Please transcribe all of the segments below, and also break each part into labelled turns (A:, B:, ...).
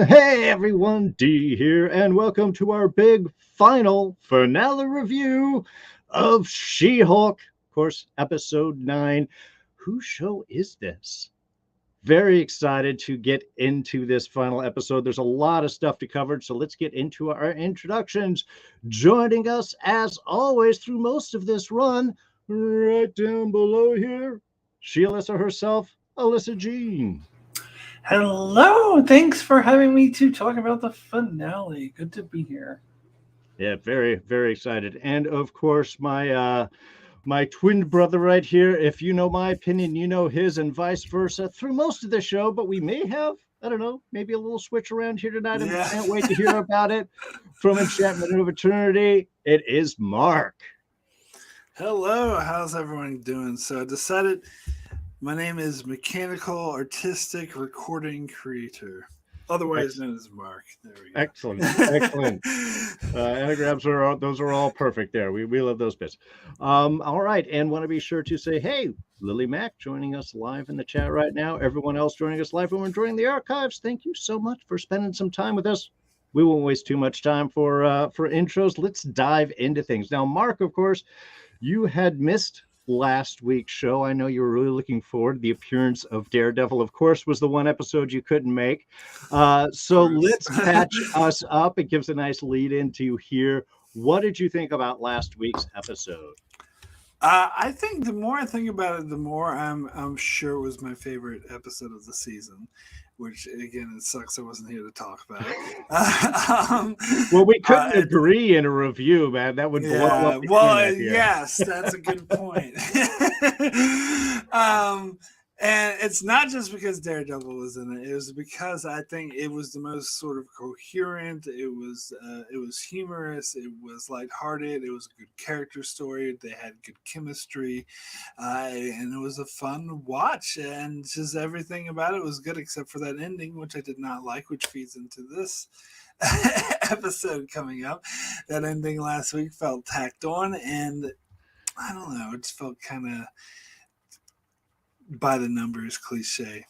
A: Hey everyone, D here, and welcome to our big final finale review of She-Hulk, of course, episode 9. Whose show is this? Very excited to get into this final episode. There's a lot of stuff to cover, so let's get into our introductions. Joining us, as always, through most of this run, right down below here, Alyssa herself, Alyssa Jean.
B: Hello, thanks for having me to talk about the finale. Good to be here.
A: Yeah, very, very excited. And of course, my twin brother right here. If you know my opinion, you know his, and vice versa through most of the show. But we may have, I don't know, maybe a little switch around here tonight, and we can't wait to hear about it. From Enchantment of Eternity, it is Mark.
C: Hello, how's everyone doing? So I decided my name is Mechanical Artistic Recording Creator, otherwise known as Mark. There we go.
A: Excellent. Anagrams those are all perfect there. We love those bits. All right, and want to be sure to say, hey, Lily Mack joining us live in the chat right now. Everyone else joining us live when we're enjoying the archives. Thank you so much for spending some time with us. We won't waste too much time for intros. Let's dive into things. Now, Mark, of course, you had missed last week's show. I know you were really looking forward to the appearance of Daredevil. Of course, was the one episode you couldn't make. So let's catch us up. It gives a nice lead into here. What did you think about last week's episode?
C: I think the more I think about it, the more I'm sure it was my favorite episode of the season. Which again, it sucks I wasn't here to talk about it.
A: Well, we couldn't agree in a review, man. That would blow up.
C: Well, yes, that's a good point. And it's not just because Daredevil was in it. It was because I think it was the most sort of coherent. It was humorous. It was lighthearted. It was a good character story. They had good chemistry, and it was a fun watch. And just everything about it was good, except for that ending, which I did not like, which feeds into this episode coming up. That ending last week felt tacked on, and I don't know. It just felt kind of by the numbers cliche.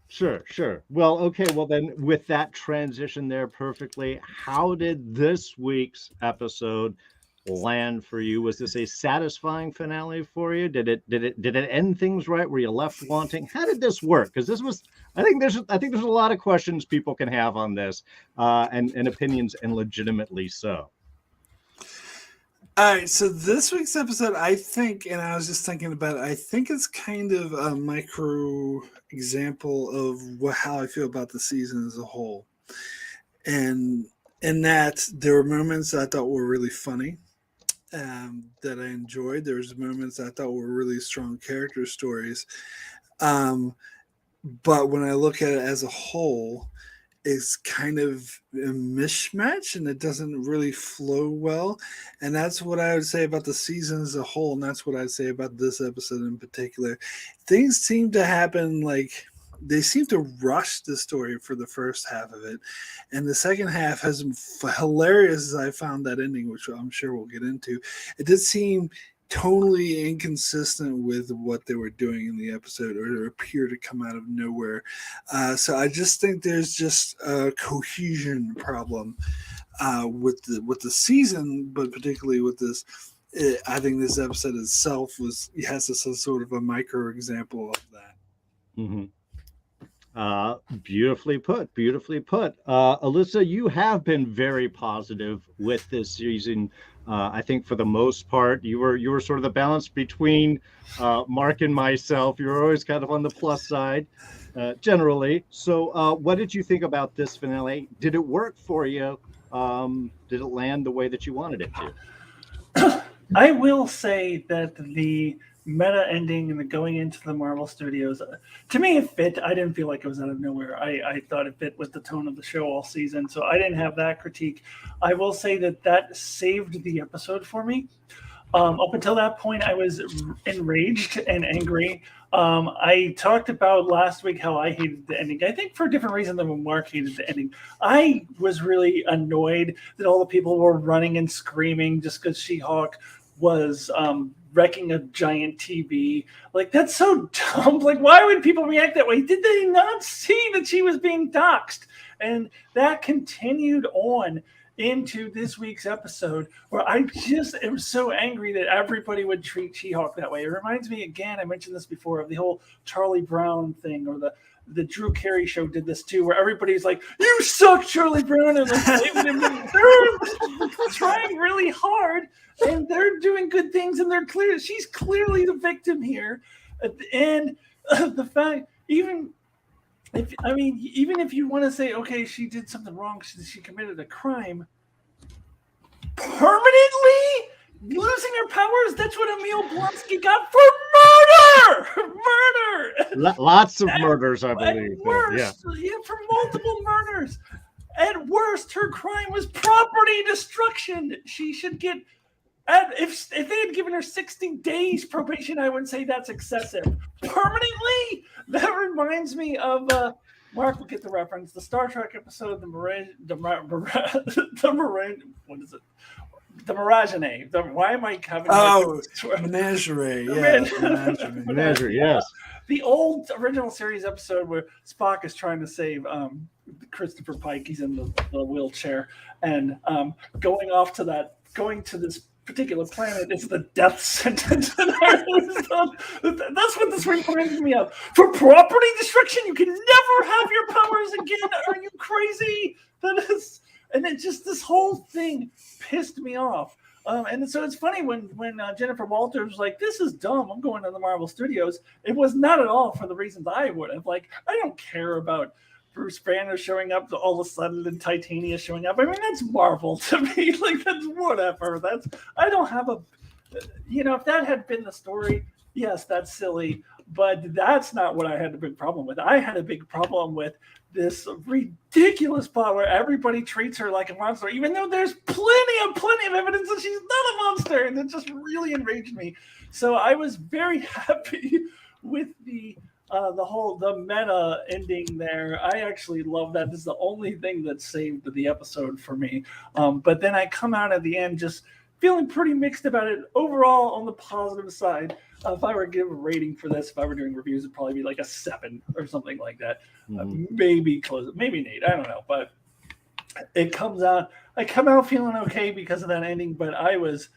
A: Sure. Well, okay. Well, then with that transition there perfectly, how did this week's episode land for you? Was this a satisfying finale for you? Did it end things right? Were you left wanting? How did this work? Because this was, I think there's a lot of questions people can have on this, and opinions, and legitimately so.
C: All right, so this week's episode, I think, and I was just thinking about it, I think it's kind of a micro example of how I feel about the season as a whole. And in that, there were moments I thought were really funny, that I enjoyed. There was moments I thought were really strong character stories. But when I look at it as a whole, it's kind of a mismatch and it doesn't really flow well. And that's what I would say about the season as a whole. And that's what I'd say about this episode in particular. Things seem to happen like they seem to rush the story for the first half of it. And the second half, as hilarious as I found that ending, which I'm sure we'll get into, it did seem totally inconsistent with what they were doing in the episode, or appear to come out of nowhere. So I just think there's just a cohesion problem with the season, but particularly with this. I think this episode itself has a sort of a micro example of that.
A: Mm-hmm. Beautifully put. Alyssa, you have been very positive with this season. I think for the most part, you were sort of the balance between Mark and myself. You were always kind of on the plus side, generally. So what did you think about this finale? Did it work for you? Did it land the way that you wanted it to?
B: I will say that the meta ending and the going into the Marvel Studios, to me, it fit. I didn't feel like it was out of nowhere. I thought it fit with the tone of the show all season, so I didn't have that critique. I will say that saved the episode for me. Up until that point, I was enraged and angry. I talked about last week how I hated the ending. I think for a different reason than when Mark hated the ending. I was really annoyed that all the people were running and screaming just because She-Hulk was wrecking a giant TV. Like, that's so dumb. Like, why would people react that way? Did they not see that she was being doxxed? And that continued on into this week's episode, where I just am so angry that everybody would treat She-Hulk that way. It reminds me, again, I mentioned this before, of the whole Charlie Brown thing, or the Drew Carey show did this too, where everybody's like, "You suck, Charlie Brown," and like, they're trying really hard, and they're doing good things, and she's clearly the victim here, and the fact, even if you want to say, okay, she did something wrong, she committed a crime, permanently losing her powers, that's what Emil Blonsky got for murder.
A: Lots of murders, I believe.
B: At worst, for multiple murders. At worst, her crime was property destruction. She should get, if they had given her 60 days probation, I would say that's excessive. Permanently? That reminds me of, Mark will get the reference, the Star Trek episode, what is it? The Miragine. Why am I having?
C: Menagerie.
A: Menagerie. Yes.
B: The old original series episode where Spock is trying to save Christopher Pike. He's in the wheelchair, and going to this particular planet is the death sentence. And that's what this reminds me of. For property destruction, you can never have your powers again. Are you crazy? That is. And it just, this whole thing pissed me off. And so it's funny when Jennifer Walters was like, "This is dumb, I'm going to the Marvel Studios." It was not at all for the reasons I would have. Like, I don't care about Bruce Banner showing up all of a sudden and Titania showing up. I mean, that's Marvel to me. Like, that's whatever. I don't have if that had been the story, yes, that's silly. But that's not what I had a big problem with. I had a big problem with this ridiculous plot where everybody treats her like a monster, even though there's plenty of evidence that she's not a monster, and it just really enraged me. So I was very happy with the meta ending there. I actually love that. This is the only thing that saved the episode for me. But then I come out at the end just feeling pretty mixed about it. Overall, on the positive side, if I were to give a rating for this, if I were doing reviews, it'd probably be like a 7 or something like that. Maybe close it, maybe an 8. I don't know. But it comes out. I come out feeling okay because of that ending. But I was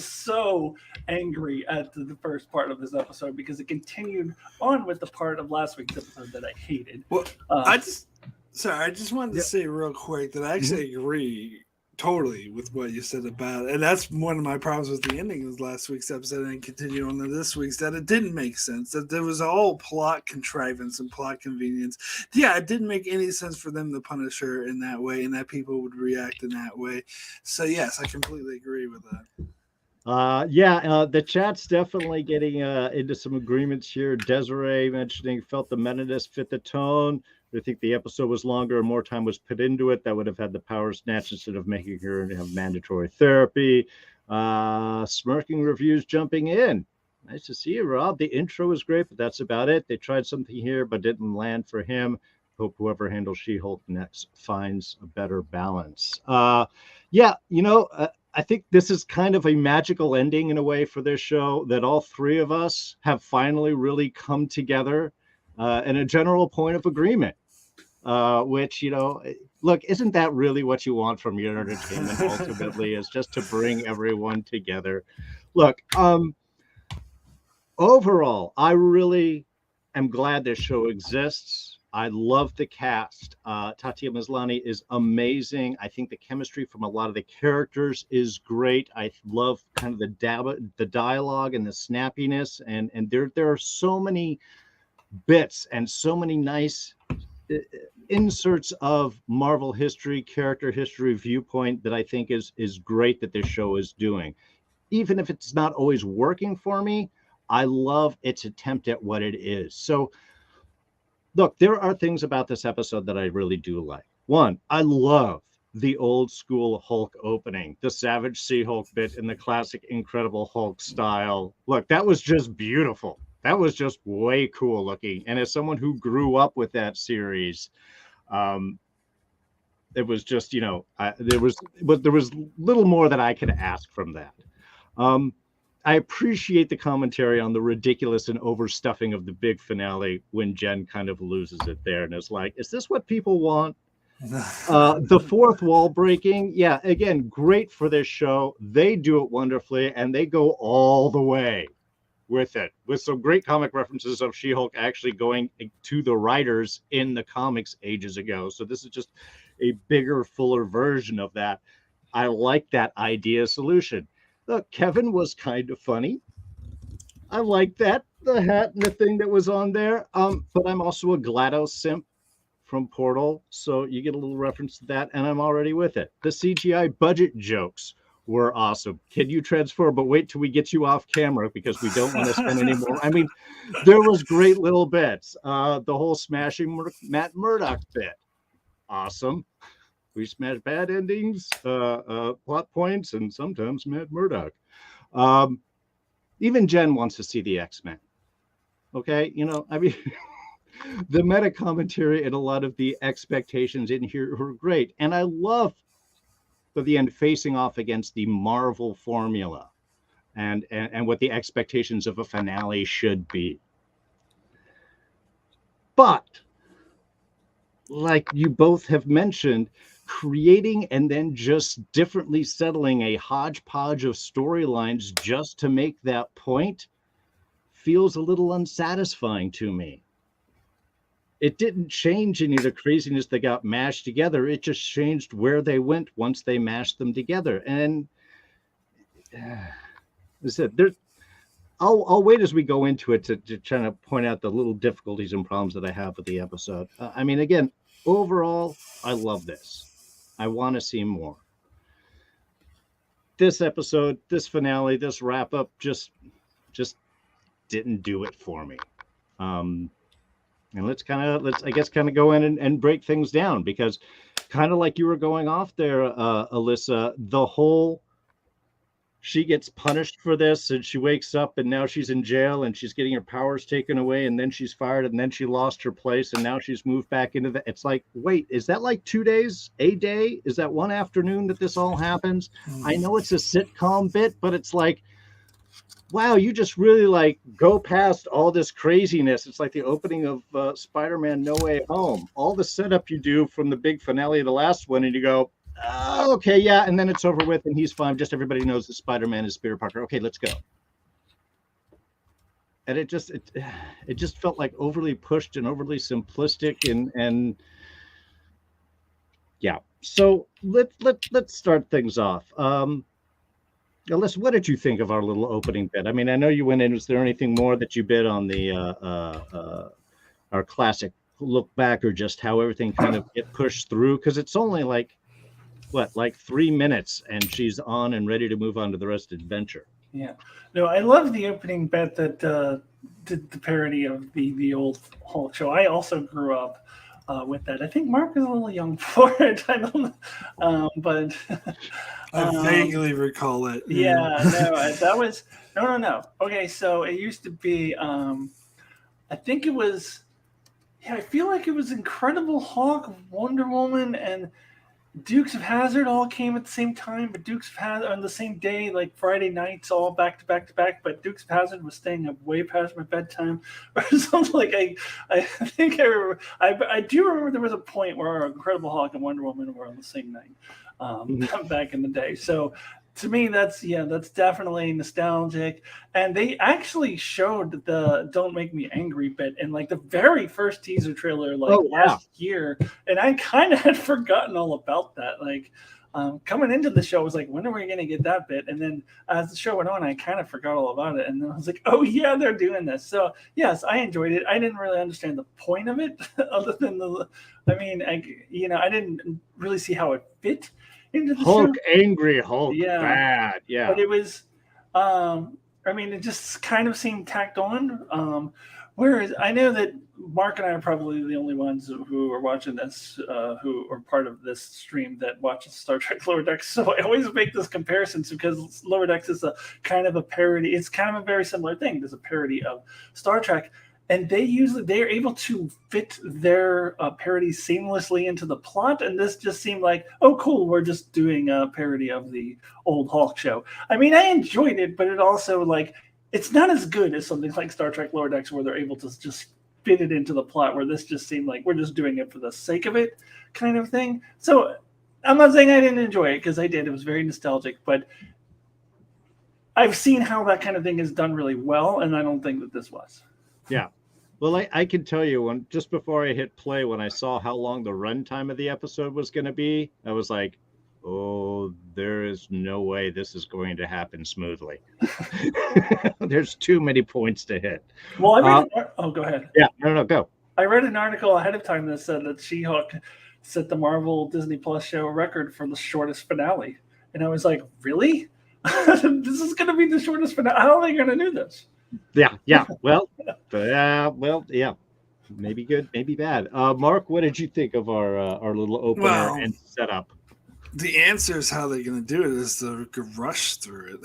B: so angry at the first part of this episode because it continued on with the part of last week's episode that I hated.
C: Well, I just wanted to say real quick that I actually agree totally with what you said about it. And that's one of my problems with the ending of last week's episode and continue on to this week's, that it didn't make sense, that there was all plot contrivance and plot convenience. Yeah, it didn't make any sense for them to punish her in that way and that people would react in that way. So yes, I completely agree with that.
A: The chat's definitely getting into some agreements here. Desiree mentioning felt the meta-ness fit the tone. I think the episode was longer and more time was put into it. That would have had the power snatch instead of making her have mandatory therapy. Smirking reviews jumping in. Nice to see you, Rob. The intro was great, but that's about it. They tried something here, but didn't land for him. Hope whoever handles She-Hulk next finds a better balance. I think this is kind of a magical ending in a way for this show, that all three of us have finally really come together in a general point of agreement. Which, look, isn't that really what you want from your entertainment ultimately, is just to bring everyone together? Look, overall, I really am glad this show exists. I love the cast. Tatiana Maslany is amazing. I think the chemistry from a lot of the characters is great. I love kind of the dialogue and the snappiness. And there are so many bits and so many nice inserts of Marvel history, character history, viewpoint that I think is great that this show is doing. Even if it's not always working for me, I love its attempt at what it is. So look, there are things about this episode that I really do like. One, I love the old school Hulk opening, the Savage Sea-Hulk bit in the classic Incredible Hulk style. Look, that was just beautiful. That was just way cool looking. And as someone who grew up with that series, it was just, there was little more that I could ask from that. I appreciate the commentary on the ridiculous and overstuffing of the big finale when Jen kind of loses it there and is like, is this what people want? The fourth wall breaking, yeah, again, great for this show. They do it wonderfully, and they go all the way with it, with some great comic references of She-Hulk actually going to the writers in the comics ages ago. So this is just a bigger, fuller version of that. I like that idea solution. Look, Kevin was kind of funny. I like that, the hat and the thing that was on there. But I'm also a GLaDOS simp from Portal, so you get a little reference to that, and I'm already with it. The CGI budget jokes were awesome. Can you transfer? But wait till we get you off camera because we don't want to spend any more. I mean, there was great little bits. The whole smashing Matt Murdock bit, awesome. We smash bad endings, plot points, and sometimes Matt Murdock. Even Jen wants to see the X-Men. Okay, you know, I mean, the meta commentary and a lot of the expectations in here were great, and I love at the end facing off against the Marvel formula and what the expectations of a finale should be. But like you both have mentioned, creating and then just differently settling a hodgepodge of storylines just to make that point feels a little unsatisfying to me. It didn't change any of the craziness that got mashed together. It just changed where they went once they mashed them together. And I said, I'll wait as we go into it to try to point out the little difficulties and problems that I have with the episode. I mean, again, overall, I love this. I want to see more. This episode, this finale, this wrap up just didn't do it for me. And let's I guess go in and break things down, because kind of like you were going off there, Alyssa, the whole she gets punished for this and she wakes up and now she's in jail and she's getting her powers taken away and then she's fired and then she lost her place and now she's moved back into the, it's like, wait, is that like 2 days, a day? Is that one afternoon that this all happens? I know it's a sitcom bit, but it's like, wow, you just really like go past all this craziness. It's like the opening of Spider-Man No Way Home. All the setup you do from the big finale of the last one, and you go, oh, okay, yeah, and then it's over with, and he's fine. Just everybody knows that Spider-Man is Peter Parker. Okay, let's go. And it just felt like overly pushed and overly simplistic, and yeah. So let's start things off. Alyssa, what did you think of our little opening bit? I mean, I know you went in. Was there anything more that you bid on the our classic look back, or just how everything kind of get pushed through? Because it's only like 3 minutes, and she's on and ready to move on to the rest of the adventure.
B: Yeah, no, I love the opening bit that did the parody of the old Hulk show. I also grew up with that. I think Mark is a little young for it. I don't know, but
C: I vaguely recall it.
B: Yeah, no, that was no. Okay, so it used to be. I think it was. Yeah, I feel like it was Incredible Hulk, Wonder Woman, and Dukes of Hazzard all came at the same time, but Dukes of Hazzard on the same day, like Friday nights, all back to back to back. But Dukes of Hazzard was staying up way past my bedtime, or something. Like I think I do remember there was a point where Incredible Hulk and Wonder Woman were on the same night, back in the day. So to me, that's definitely nostalgic. And they actually showed the "Don't Make Me Angry" bit in like the very first teaser trailer, last year, and I kind of had forgotten all about that. Like coming into the show, I was like, when are we going to get that bit? And then as the show went on, I kind of forgot all about it, and then I was like, oh yeah, they're doing this. So yes, I enjoyed it. I didn't really understand the point of it, other than I didn't really see how it fit into the
A: Hulk
B: show.
A: Angry, Hulk bad, yeah.
B: But it was, it just kind of seemed tacked on. Whereas I know that Mark and I are probably the only ones who are watching this, who are part of this stream that watches Star Trek Lower Decks. So I always make this comparison because Lower Decks is a kind of a parody. It's kind of a very similar thing. There's a parody of Star Trek. and they're able to fit their parodies seamlessly into the plot. And this just seemed like, oh, cool, we're just doing a parody of the old Hulk show. I mean, I enjoyed it, but it also like it's not as good as something like Star Trek Lower Decks, where they're able to just fit it into the plot. Where this just seemed like we're just doing it for the sake of it, kind of thing. So I'm not saying I didn't enjoy it, because I did. It was very nostalgic, but I've seen how that kind of thing is done really well, and I don't think that this was.
A: Yeah. Well, I can tell you, when just before I hit play, when I saw how long the runtime of the episode was going to be, I was like, oh, there is no way this is going to happen smoothly. There's too many points to hit.
B: Well, go ahead.
A: Yeah, no, go.
B: I read an article ahead of time that said that She-Hulk set the Marvel Disney Plus show record for the shortest finale. And I was like, really? This is going to be the shortest finale? How are they going to do this?
A: Yeah. Well, yeah. Maybe good, maybe bad. Mark, what did you think of our little opener and setup?
C: The answer is how they're going to do it is to rush through it.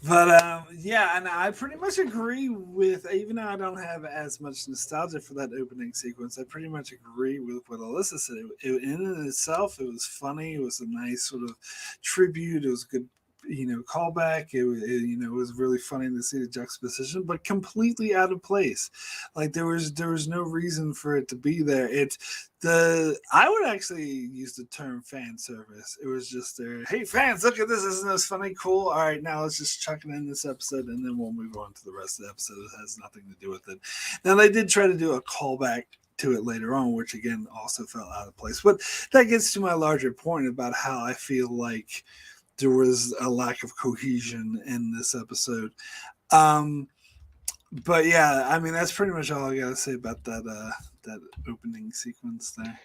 C: But yeah, and I pretty much agree with, even though I don't have as much nostalgia for that opening sequence, I pretty much agree with what Alyssa said. In and itself, it was funny. It was a nice sort of tribute. It was a good, callback. It was really funny to see the juxtaposition, but completely out of place. Like there was no reason for it to be there. I would actually use the term fan service. It was just there. Hey fans, look at this. Isn't this funny? Cool. All right, now let's just chuck it in this episode, and then we'll move on to the rest of the episode. It has nothing to do with it. Now they did try to do a callback to it later on, which again also fell out of place. But that gets to my larger point about how I feel like there was a lack of cohesion in this episode. But yeah, I mean, that's pretty much all I got to say about that opening sequence there.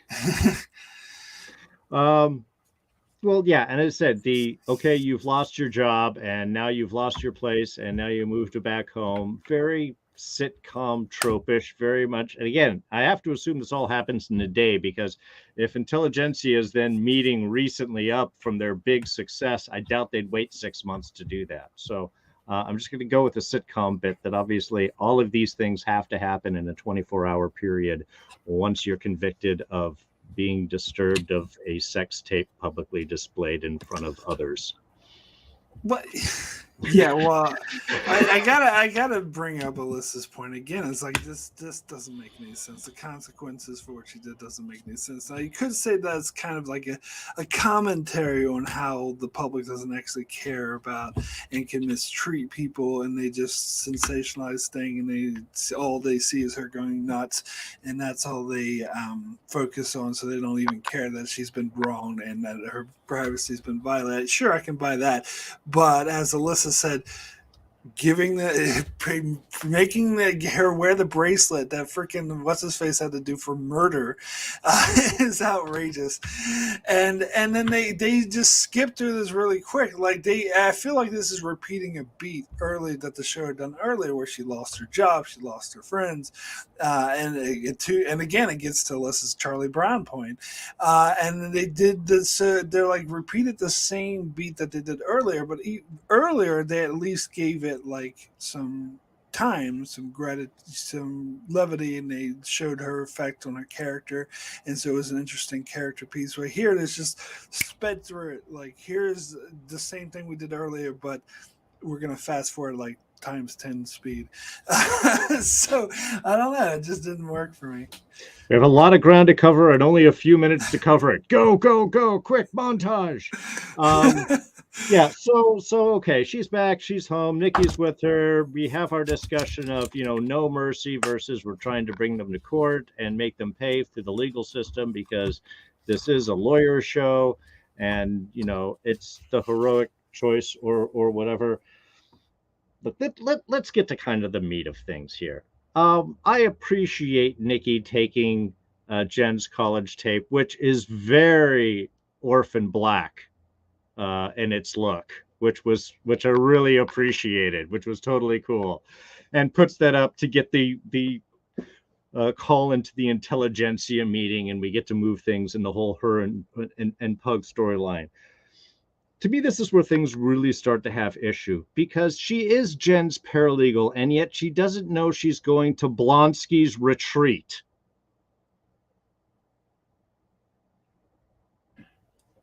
A: Well, yeah, and as I said, you've lost your job, and now you've lost your place, and now you moved back home. Very sitcom tropish, very much. And again, I have to assume this all happens in a day, because if Intelligencia is then meeting recently up from their big success, I doubt they'd wait 6 months to do that. So I'm just going to go with the sitcom bit that obviously all of these things have to happen in a 24-hour period once you're convicted of being disturbed of a sex tape publicly displayed in front of others.
C: But yeah, well, I gotta bring up Alyssa's point again. It's like this doesn't make any sense. The consequences for what she did doesn't make any sense. Now you could say that's kind of like a commentary on how the public doesn't actually care about and can mistreat people, and they just sensationalize thing, and all they see is her going nuts, and that's all they focus on. So they don't even care that she's been wronged and that her privacy's been violated. Sure, I can buy that. But as Alyssa said, making her wear the bracelet that freaking what's his face had to do for murder is outrageous, and then they just skip through this really quick. Like I feel like this is repeating a beat early that the show had done earlier, where she lost her job, she lost her friends, and again it gets to Alyssa's Charlie Brown point, and they did this. They're like repeated the same beat that they did earlier, but earlier they at least gave it like some time, some gratitude, some levity, and they showed her effect on her character, and so it was an interesting character piece. Right here, it's just sped through it. Like here's the same thing we did earlier, but we're gonna fast forward like times 10 speed. So I don't know. It just didn't work for me.
A: We have a lot of ground to cover and only a few minutes to cover it. Go, quick montage. Yeah, so okay, she's back, she's home, Nikki's with her. We have our discussion of, no mercy versus we're trying to bring them to court and make them pay through the legal system, because this is a lawyer show, and it's the heroic choice or whatever. But let's get to kind of the meat of things here. I appreciate Nikki taking Jen's college tape, which is very Orphan Black in its look, which I really appreciated, which was totally cool, and puts that up to get the call into the Intelligencia meeting, and we get to move things in the whole her and Pug storyline. to me, this is where things really start to have issue, because she is Jen's paralegal, and yet she doesn't know she's going to Blonsky's retreat.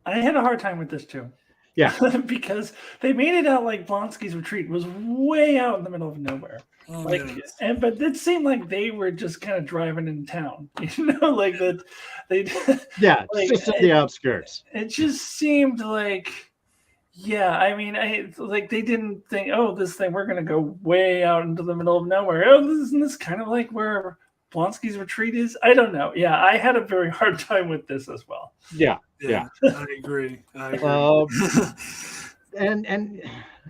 B: I had a hard time with this too.
A: Yeah.
B: Because they made it out like Blonsky's retreat was way out in the middle of nowhere.
C: Oh,
B: Like,
C: yes.
B: but it seemed like they were just kind of driving in town, like that. They,
A: Yeah,
B: like,
A: just on the outskirts.
B: It just seemed like, yeah. I mean, like they didn't think, oh, this thing we're gonna go way out into the middle of nowhere. Oh, isn't this kind of like where Blonsky's retreat is? I don't know. Yeah, I had a very hard time with this as well.
A: Yeah.
C: I agree.
A: And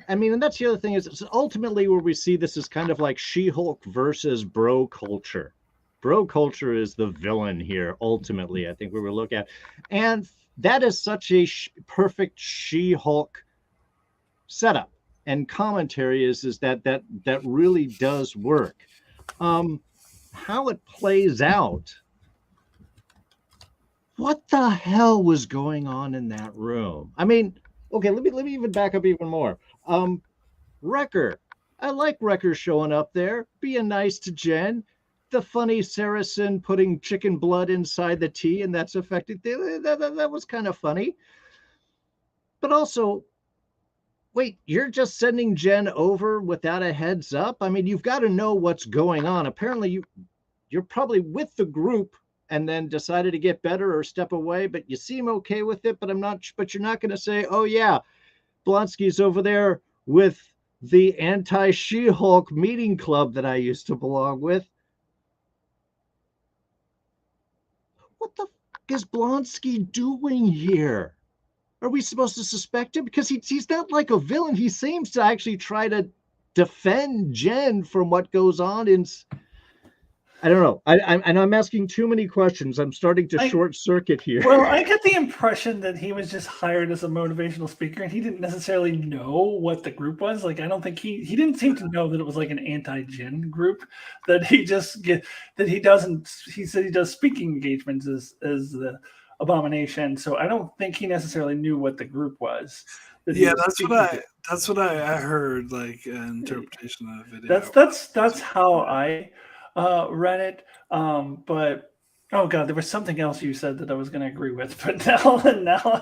A: I mean, and that's the other thing is it's ultimately where we see this is kind of like She-Hulk versus bro culture. Bro culture is the villain here, ultimately, I think we will look at. And that is such a perfect She-Hulk setup and commentary is that really does work. How it plays out. What the hell was going on in that room? I mean, okay, let me even back up even more. Wrecker. I like Wrecker showing up there, being nice to Jen. The funny Saracen putting chicken blood inside the tea, and that's affected. That was kind of funny. But also, wait, you're just sending Jen over without a heads up? I mean, you've got to know what's going on. Apparently, you're probably with the group and then decided to get better or step away, but you seem okay with it. But you're not going to say, oh yeah, Blonsky's over there with the anti-She-Hulk meeting club that I used to belong with. What the fuck is Blonsky doing here? Are we supposed to suspect him? Because he's not like a villain. He seems to actually try to defend Jen from what goes on in... I don't know. I'm asking too many questions. I'm starting to short circuit here.
B: Well, I get the impression that he was just hired as a motivational speaker, and he didn't necessarily know what the group was. Like, I don't think he didn't seem to know that it was like an anti-Jin group. That he said he does speaking engagements as the Abomination. So I don't think he necessarily knew what the group was.
C: Yeah, that's what I heard, like an interpretation of the video.
B: That's how I read it. But oh god, there was something else you said that I was going to agree with, but now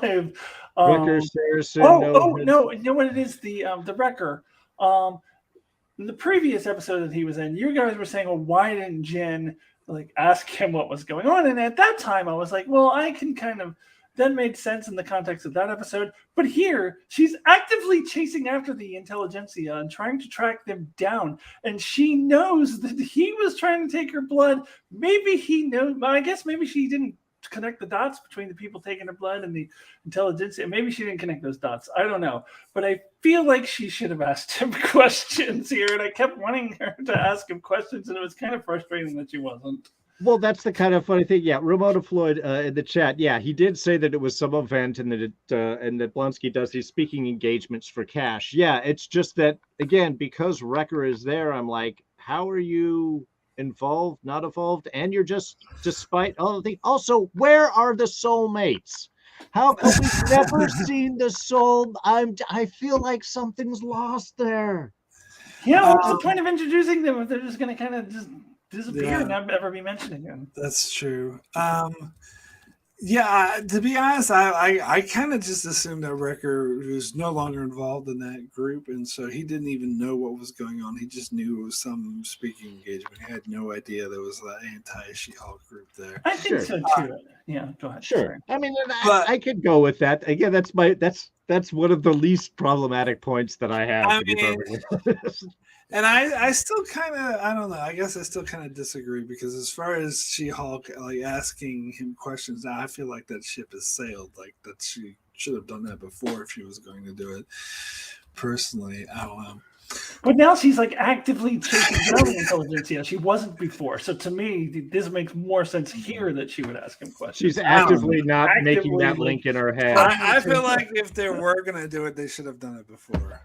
B: I've
A: Wrecker, Saracen,
B: no, you know what it is, the Wrecker. In the previous episode that he was in, you guys were saying, well, why didn't Jen like ask him what was going on? And at that time I was like, well, I can kind of, that made sense in the context of that episode. But here, she's actively chasing after the Intelligencia and trying to track them down. And she knows that he was trying to take her blood. Maybe he knows, I guess maybe she didn't connect the dots between the people taking her blood and the Intelligencia. Maybe she didn't connect those dots. I don't know. But I feel like she should have asked him questions here. And I kept wanting her to ask him questions. And it was kind of frustrating that she wasn't.
A: Well, that's the kind of funny thing. Yeah, Ramona Floyd in the chat. Yeah, he did say that it was some event and that Blonsky does these speaking engagements for cash. Yeah, it's just that, again, because Wrecker is there, I'm like, how are you involved, not involved? And you're just, despite all the things. Also, where are the soulmates? How come we've never seen the soul? I feel like something's lost there.
B: Yeah, what's the point of introducing them if they're just going to kind of just disappear and not ever be mentioned again?
C: That's true. Yeah, to be honest, I kind of just assumed that Wrecker was no longer involved in that group, and so he didn't even know what was going on. He just knew it was some speaking engagement. He had no idea there was that anti-She-Hulk group there.
B: I think so too. Yeah, go ahead.
A: Sure.
B: Sorry.
A: I mean, I could go with that. Again, that's one of the least problematic points that I have.
C: And I still kind of, I don't know, I guess I still kind of disagree, because as far as She-Hulk like asking him questions, now I feel like that ship has sailed, like that she should have done that before if she was going to do it. Personally, I don't know.
B: But now she's like actively chasing down the Intelligencia. She wasn't before. So to me, this makes more sense here that she would ask him questions.
A: She's actively not making that link in her head.
C: I feel like if they were going to do it, they should have done it before.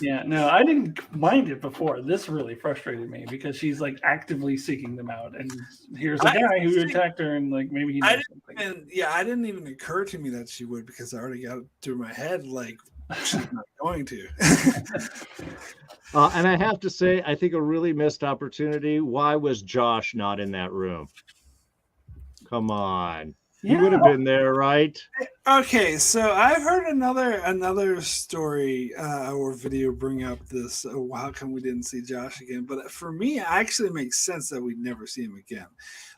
B: Yeah, no, I didn't mind it before. This really frustrated me because she's like actively seeking them out, and here's a guy who attacked her, and like maybe he knows something.
C: I didn't even occur to me that she would, because I already got it through my head like she's not going to.
A: And I have to say, I think a really missed opportunity. Why was Josh not in that room? Come on. He would have been there, right?
C: Okay, so I've heard another story or video bring up this. How come we didn't see Josh again? But for me, it actually makes sense that we'd never see him again.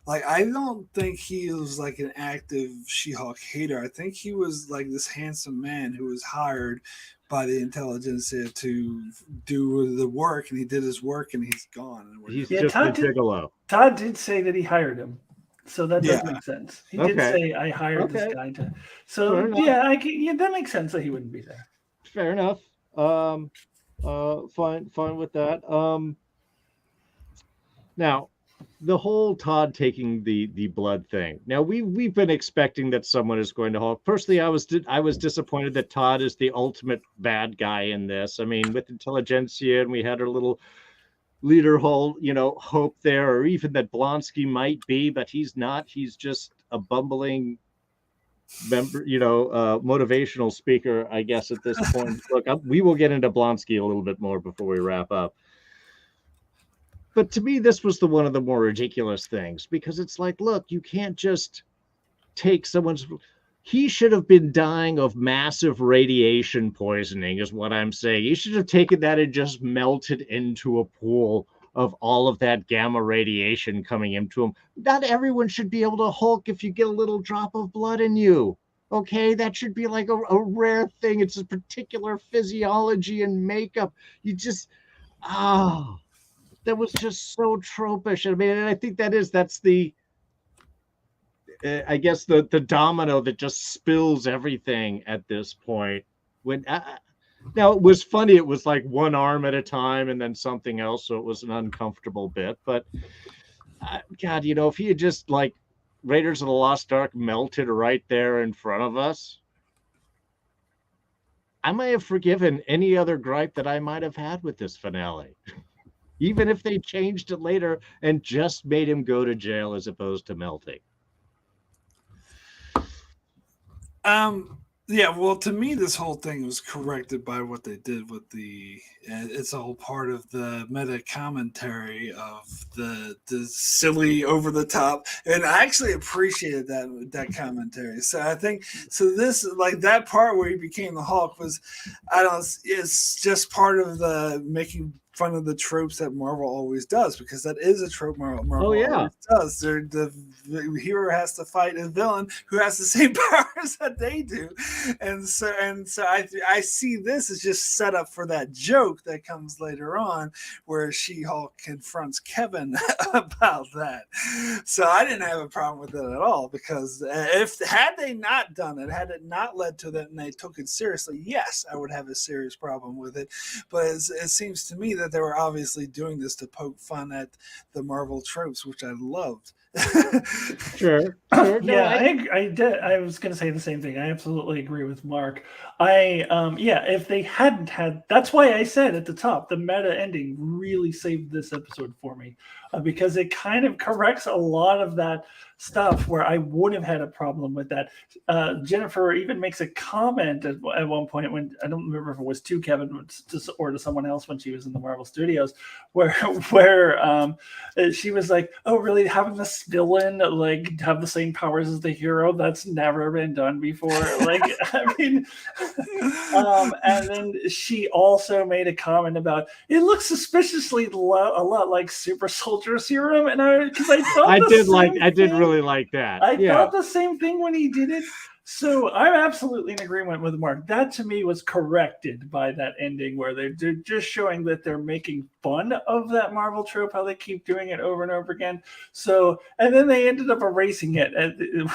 C: Like, I don't think he was like an active She-Hulk hater. I think he was like this handsome man who was hired by the Intelligencia to do the work, and he did his work, and he's gone. And
A: he's just a gigolo.
B: Todd did say that he hired him. So that does make sense. He did say, I hired this guy to. So, that makes sense that he wouldn't be there.
A: Fair enough. Fine with that. Now, the whole Todd taking the blood thing. Now, we've been expecting that someone is going to Hulk. Personally, I was disappointed that Todd is the ultimate bad guy in this. I mean, with Intelligencia, and we had our little leader hope there, or even that Blonsky might be, but he's not. He's just a bumbling member, motivational speaker, I guess, at this point. Look, we will get into Blonsky a little bit more before we wrap up. But to me, this was one of the more ridiculous things, because it's like, look, you can't just take someone's. He should have been dying of massive radiation poisoning, is what I'm saying. He should have taken that and just melted into a pool of all of that gamma radiation coming into him. Not everyone should be able to Hulk if you get a little drop of blood in you. Okay, that should be like a rare thing. It's a particular physiology and makeup. You just, that was just so tropish. I mean, and I think that's the, I guess the domino that just spills everything at this point. When now it was funny, it was like one arm at a time and then something else, so it was an uncomfortable bit. But God, if he had just like Raiders of the Lost Ark melted right there in front of us, I might have forgiven any other gripe that I might have had with this finale. Even if they changed it later and just made him go to jail as opposed to melting.
C: Yeah, well, to me, this whole thing was corrected by what they did with it's all part of the meta commentary of the silly over the top, and I actually appreciated that commentary. So I think, this, like, that part where he became the Hulk it's just part of the making fun of the tropes that Marvel always does, because that is a trope Marvel always does. The hero has to fight a villain who has the same powers that they do, and so I see this as just set up for that joke that comes later on, where She-Hulk confronts Kevin about that. So I didn't have a problem with it at all, because had they not done it, had it not led to that and they took it seriously, yes, I would have a serious problem with it. But it seems to me that they were obviously doing this to poke fun at the Marvel tropes, which I loved.
A: Sure.
B: Yeah, I did. I was going to say the same thing. I absolutely agree with Mark. If they hadn't had, that's why I said at the top, the meta ending really saved this episode for me, because it kind of corrects a lot of that stuff where I would have had a problem with that. Jennifer even makes a comment at one point, when I don't remember if it was to Kevin or to someone else when she was in the Marvel Studios, where she was like, "Oh, really? Having this villain like have the same powers as the hero? That's never been done before." Like, I mean, and then she also made a comment about it looks suspiciously a lot like Super Soldier Serum, and I thought I did
A: really like that.
B: I thought the same thing when he did it. So I'm absolutely in agreement with Mark. That to me was corrected by that ending, where they're just showing that they're making fun of that Marvel trope, how they keep doing it over and over again. So, and then they ended up erasing it,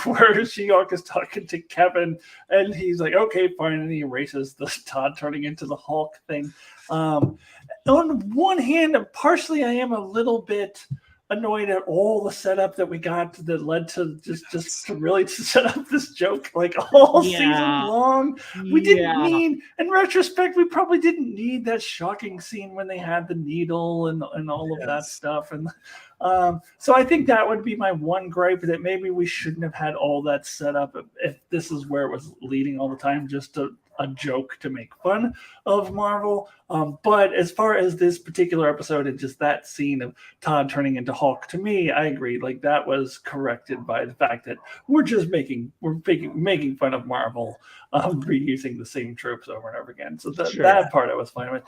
B: where She-Hulk is talking to Kevin, and he's like, "Okay, fine," and he erases the Todd turning into the Hulk thing. On one hand, partially I am a little bit annoyed at all the setup that we got that led to just to really to set up this joke like all season long. We didn't need, in retrospect, we probably didn't need that shocking scene when they had the needle and all of that stuff. And so I think that would be my one gripe, that maybe we shouldn't have had all that set up if this is where it was leading all the time, just a joke to make fun of Marvel. But as far as this particular episode and just that scene of Todd turning into Hulk, to me, I agree. Like, that was corrected by the fact that we're making fun of Marvel, reusing the same tropes over and over again. So that part I was fine with.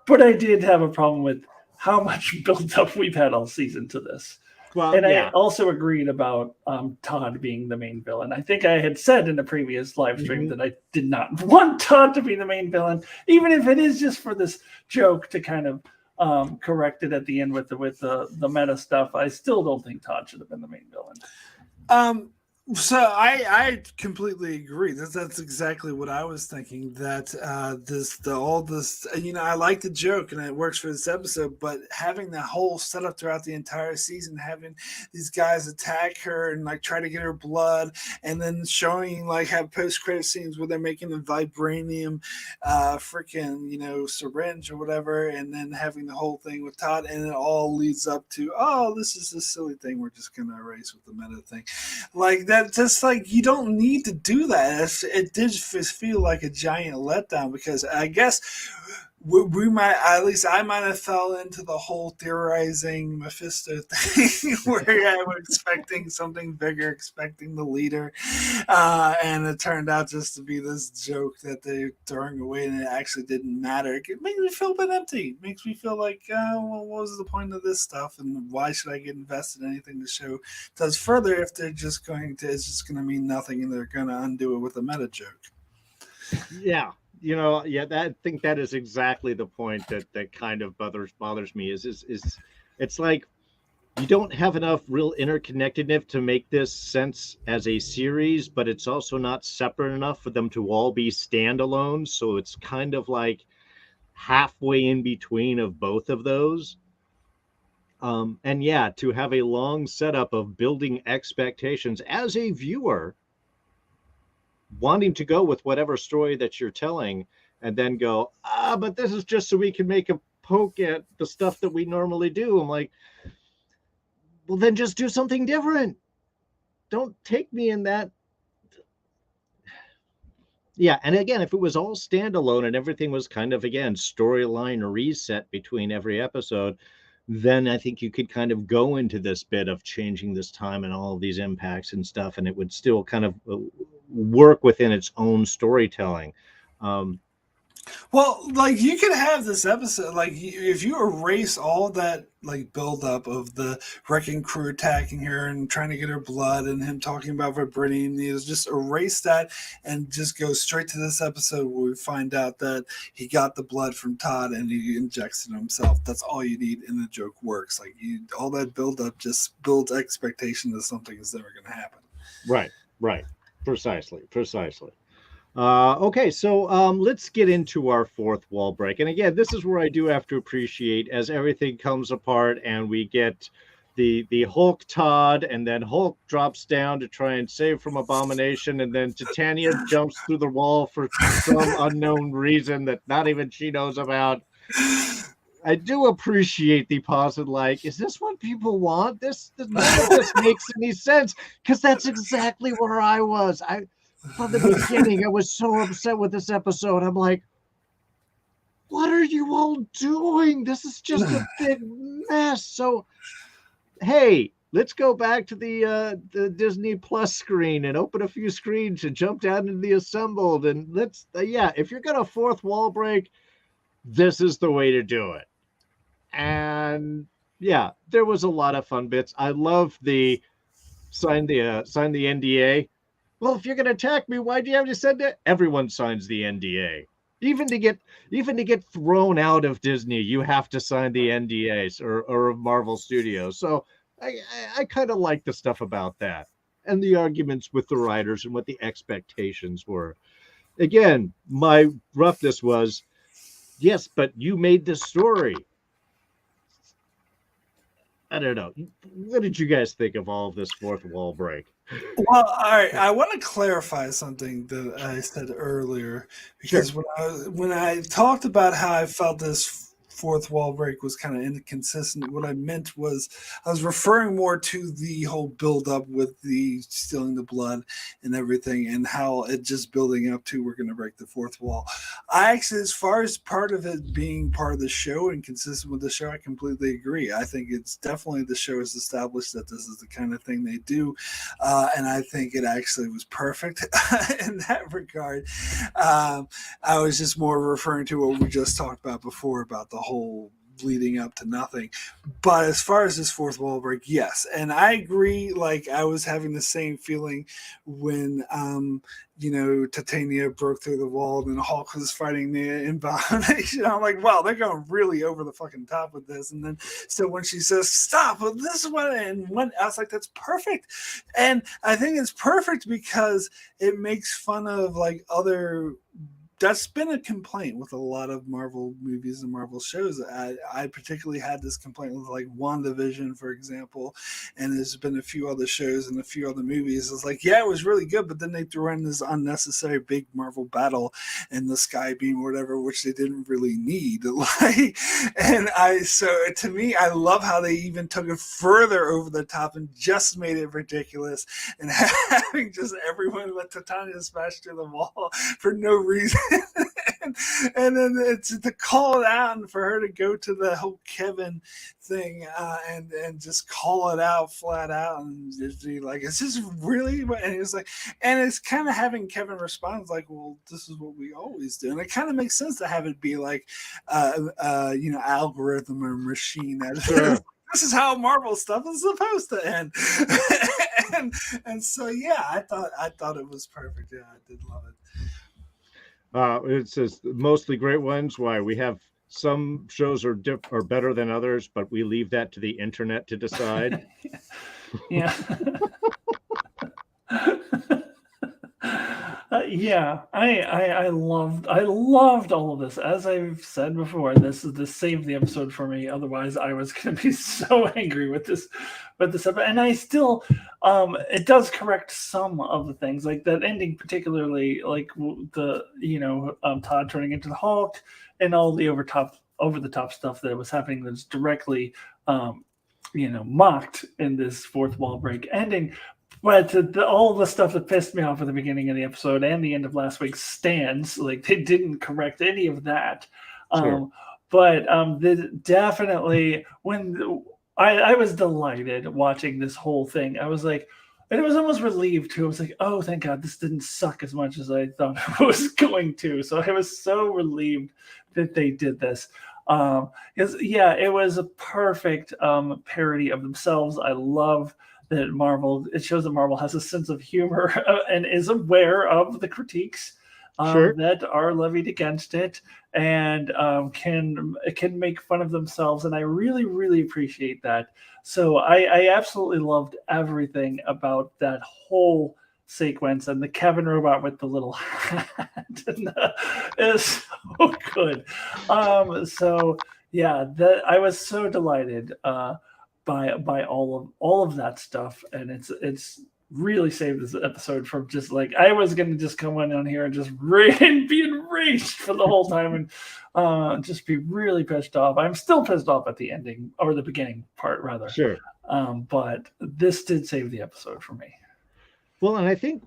B: But I did have a problem with how much build-up we've had all season to this. Well, and I also agreed about Todd being the main villain. I think I had said in the previous live stream that I did not want Todd to be the main villain, even if it is just for this joke to kind of correct it at the end with the meta stuff. I still don't think Todd should have been the main villain.
C: So I completely agree. That's exactly what I was thinking. That all this, I like the joke and it works for this episode, but having that whole setup throughout the entire season, having these guys attack her and like try to get her blood, and then showing like have post credit scenes where they're making a vibranium, freaking syringe or whatever, and then having the whole thing with Todd, and it all leads up to this is a silly thing we're just gonna erase with the meta thing, like that. Just like, you don't need to do that. It did feel like a giant letdown, because I guess we might, at least I might have fell into the whole theorizing Mephisto thing where I was expecting something bigger, expecting the leader, and it turned out just to be this joke that they're throwing away, and it actually didn't matter. It makes me feel a bit empty. It makes me feel like, what was the point of this stuff, and why should I get invested in anything the show does further if they're just it's just going to mean nothing, and they're going to undo it with a meta joke.
A: Yeah. I think that is exactly the point that kind of bothers me is it's like you don't have enough real interconnectedness to make this sense as a series, but it's also not separate enough for them to all be standalone. So it's kind of like halfway in between of both of those. To have a long setup of building expectations as a viewer, wanting to go with whatever story that you're telling, and then go, but this is just so we can make a poke at the stuff that we normally do. I'm like, well, then just do something different. Don't take me in that. Yeah, and again, if it was all standalone and everything was kind of, again, storyline reset between every episode, then I think you could kind of go into this bit of changing this time and all of these impacts and stuff, and it would still kind of work within its own storytelling.
C: Well, like, you could have this episode, like, if you erase all that, like, buildup of the wrecking crew attacking her and trying to get her blood and him talking about vibranium needles, just erase that and just go straight to this episode where we find out that he got the blood from Todd and he injects it himself. That's all you need, and the joke works. Like, all that buildup just builds expectation that something is never going to happen.
A: Right. Precisely. Okay, so let's get into our fourth wall break. And again, this is where I do have to appreciate as everything comes apart and we get the Hulk Todd, and then Hulk drops down to try and save from Abomination, and then Titania jumps through the wall for some unknown reason that not even she knows about. I do appreciate the pause and like, is this what people want? None of this makes any sense, because that's exactly where I was. From the beginning, I was so upset with this episode. I'm like, what are you all doing? This is just a big mess. So, hey, let's go back to the Disney Plus screen and open a few screens and jump down into the assembled. And let's, if you're going to fourth wall break, this is the way to do it. And yeah, there was a lot of fun bits. I love the sign the NDA. Well, if you're going to attack me, why do you have to send it? Everyone signs the NDA. Even to get thrown out of Disney, you have to sign the NDAs or of Marvel Studios. So I kind of like the stuff about that, and the arguments with the writers and what the expectations were. Again, my roughness was, yes, but you made the story. I don't know. What did you guys think of all of this fourth wall break?
C: Well, all right. I want to clarify something that I said earlier
A: Sure.
C: because when I talked about how I felt this fourth wall break was kind of inconsistent, what I meant was I was referring more to the whole build up with the stealing the blood and everything, and how it just building up to we're going to break the fourth wall. I actually, as far as part of it being part of the show and consistent with the show, I completely agree. I think it's definitely the show has established that this is the kind of thing they do, and I think it actually was perfect in that regard. I was just more referring to what we just talked about before about the whole leading up to nothing. But as far as this fourth wall break, yes, and I agree. Like I was having the same feeling when Titania broke through the wall and then Hulk was fighting the abomination. I'm like, wow, they're going really over the fucking top with this. And then so when she says stop, well, this is what, and when I was like, that's perfect. And I think it's perfect because it makes fun of like other. That's been a complaint with a lot of Marvel movies and Marvel shows. I particularly had this complaint with like WandaVision, for example, and there's been a few other shows and a few other movies. It's like, yeah, it was really good, but then they threw in this unnecessary big Marvel battle in the sky beam or whatever, which they didn't really need. So to me, I love how they even took it further over the top and just made it ridiculous and having just everyone let Titania smash through the wall for no reason. and then it's to call it out and for her to go to the whole Kevin thing and just call it out flat out and just be like, is this really? And it's like, and it's kind of having Kevin respond like, well, this is what we always do, and it kind of makes sense to have it be like, algorithm or machine that. Sure. This is how Marvel stuff is supposed to end. and so yeah, I thought it was perfect. Yeah, I did love it.
A: It says mostly great ones. Why we have some shows are better than others, but we leave that to the internet to decide.
B: Yeah. Yeah, I loved all of this. As I've said before, this saved the episode for me. Otherwise, I was going to be so angry with this episode. And I still, it does correct some of the things, like that ending, particularly like the Todd turning into the Hulk and all the over the top stuff that was happening that's directly, mocked in this fourth wall break ending. But all the stuff that pissed me off at the beginning of the episode and the end of last week stands. Like they didn't correct any of that. Sure. Definitely when I was delighted watching this whole thing. I was like, and it was almost relieved too. I was like, oh, thank God this didn't suck as much as I thought it was going to. So I was so relieved that they did this. Because it was a perfect parody of themselves. I love that it shows that Marvel has a sense of humor and is aware of the critiques that are levied against it and can make fun of themselves. And I really, really appreciate that. So I absolutely loved everything about that whole sequence, and the Kevin robot with the little hat is so good. I was so delighted by all of that stuff, and it's really saved this episode from just like I was going to just come on here and just be enraged for the whole time and just be really pissed off. I'm still pissed off at the ending or the beginning part rather.
A: Sure.
B: But this did save the episode for me.
A: Well, and I think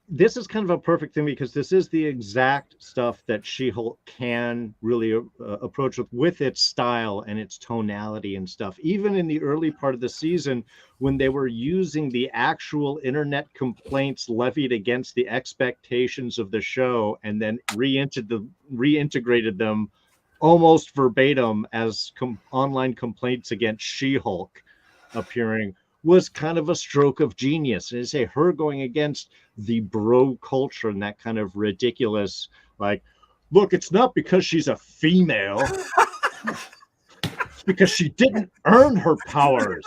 A: this is kind of a perfect thing because this is the exact stuff that She-Hulk can really approach with its style and its tonality and stuff. Even in the early part of the season, when they were using the actual internet complaints levied against the expectations of the show and then reintegrated them almost verbatim as online complaints against She-Hulk appearing, was kind of a stroke of genius. And say her going against the bro culture and that kind of ridiculous, like, look, it's not because she's a female. It's because she didn't earn her powers.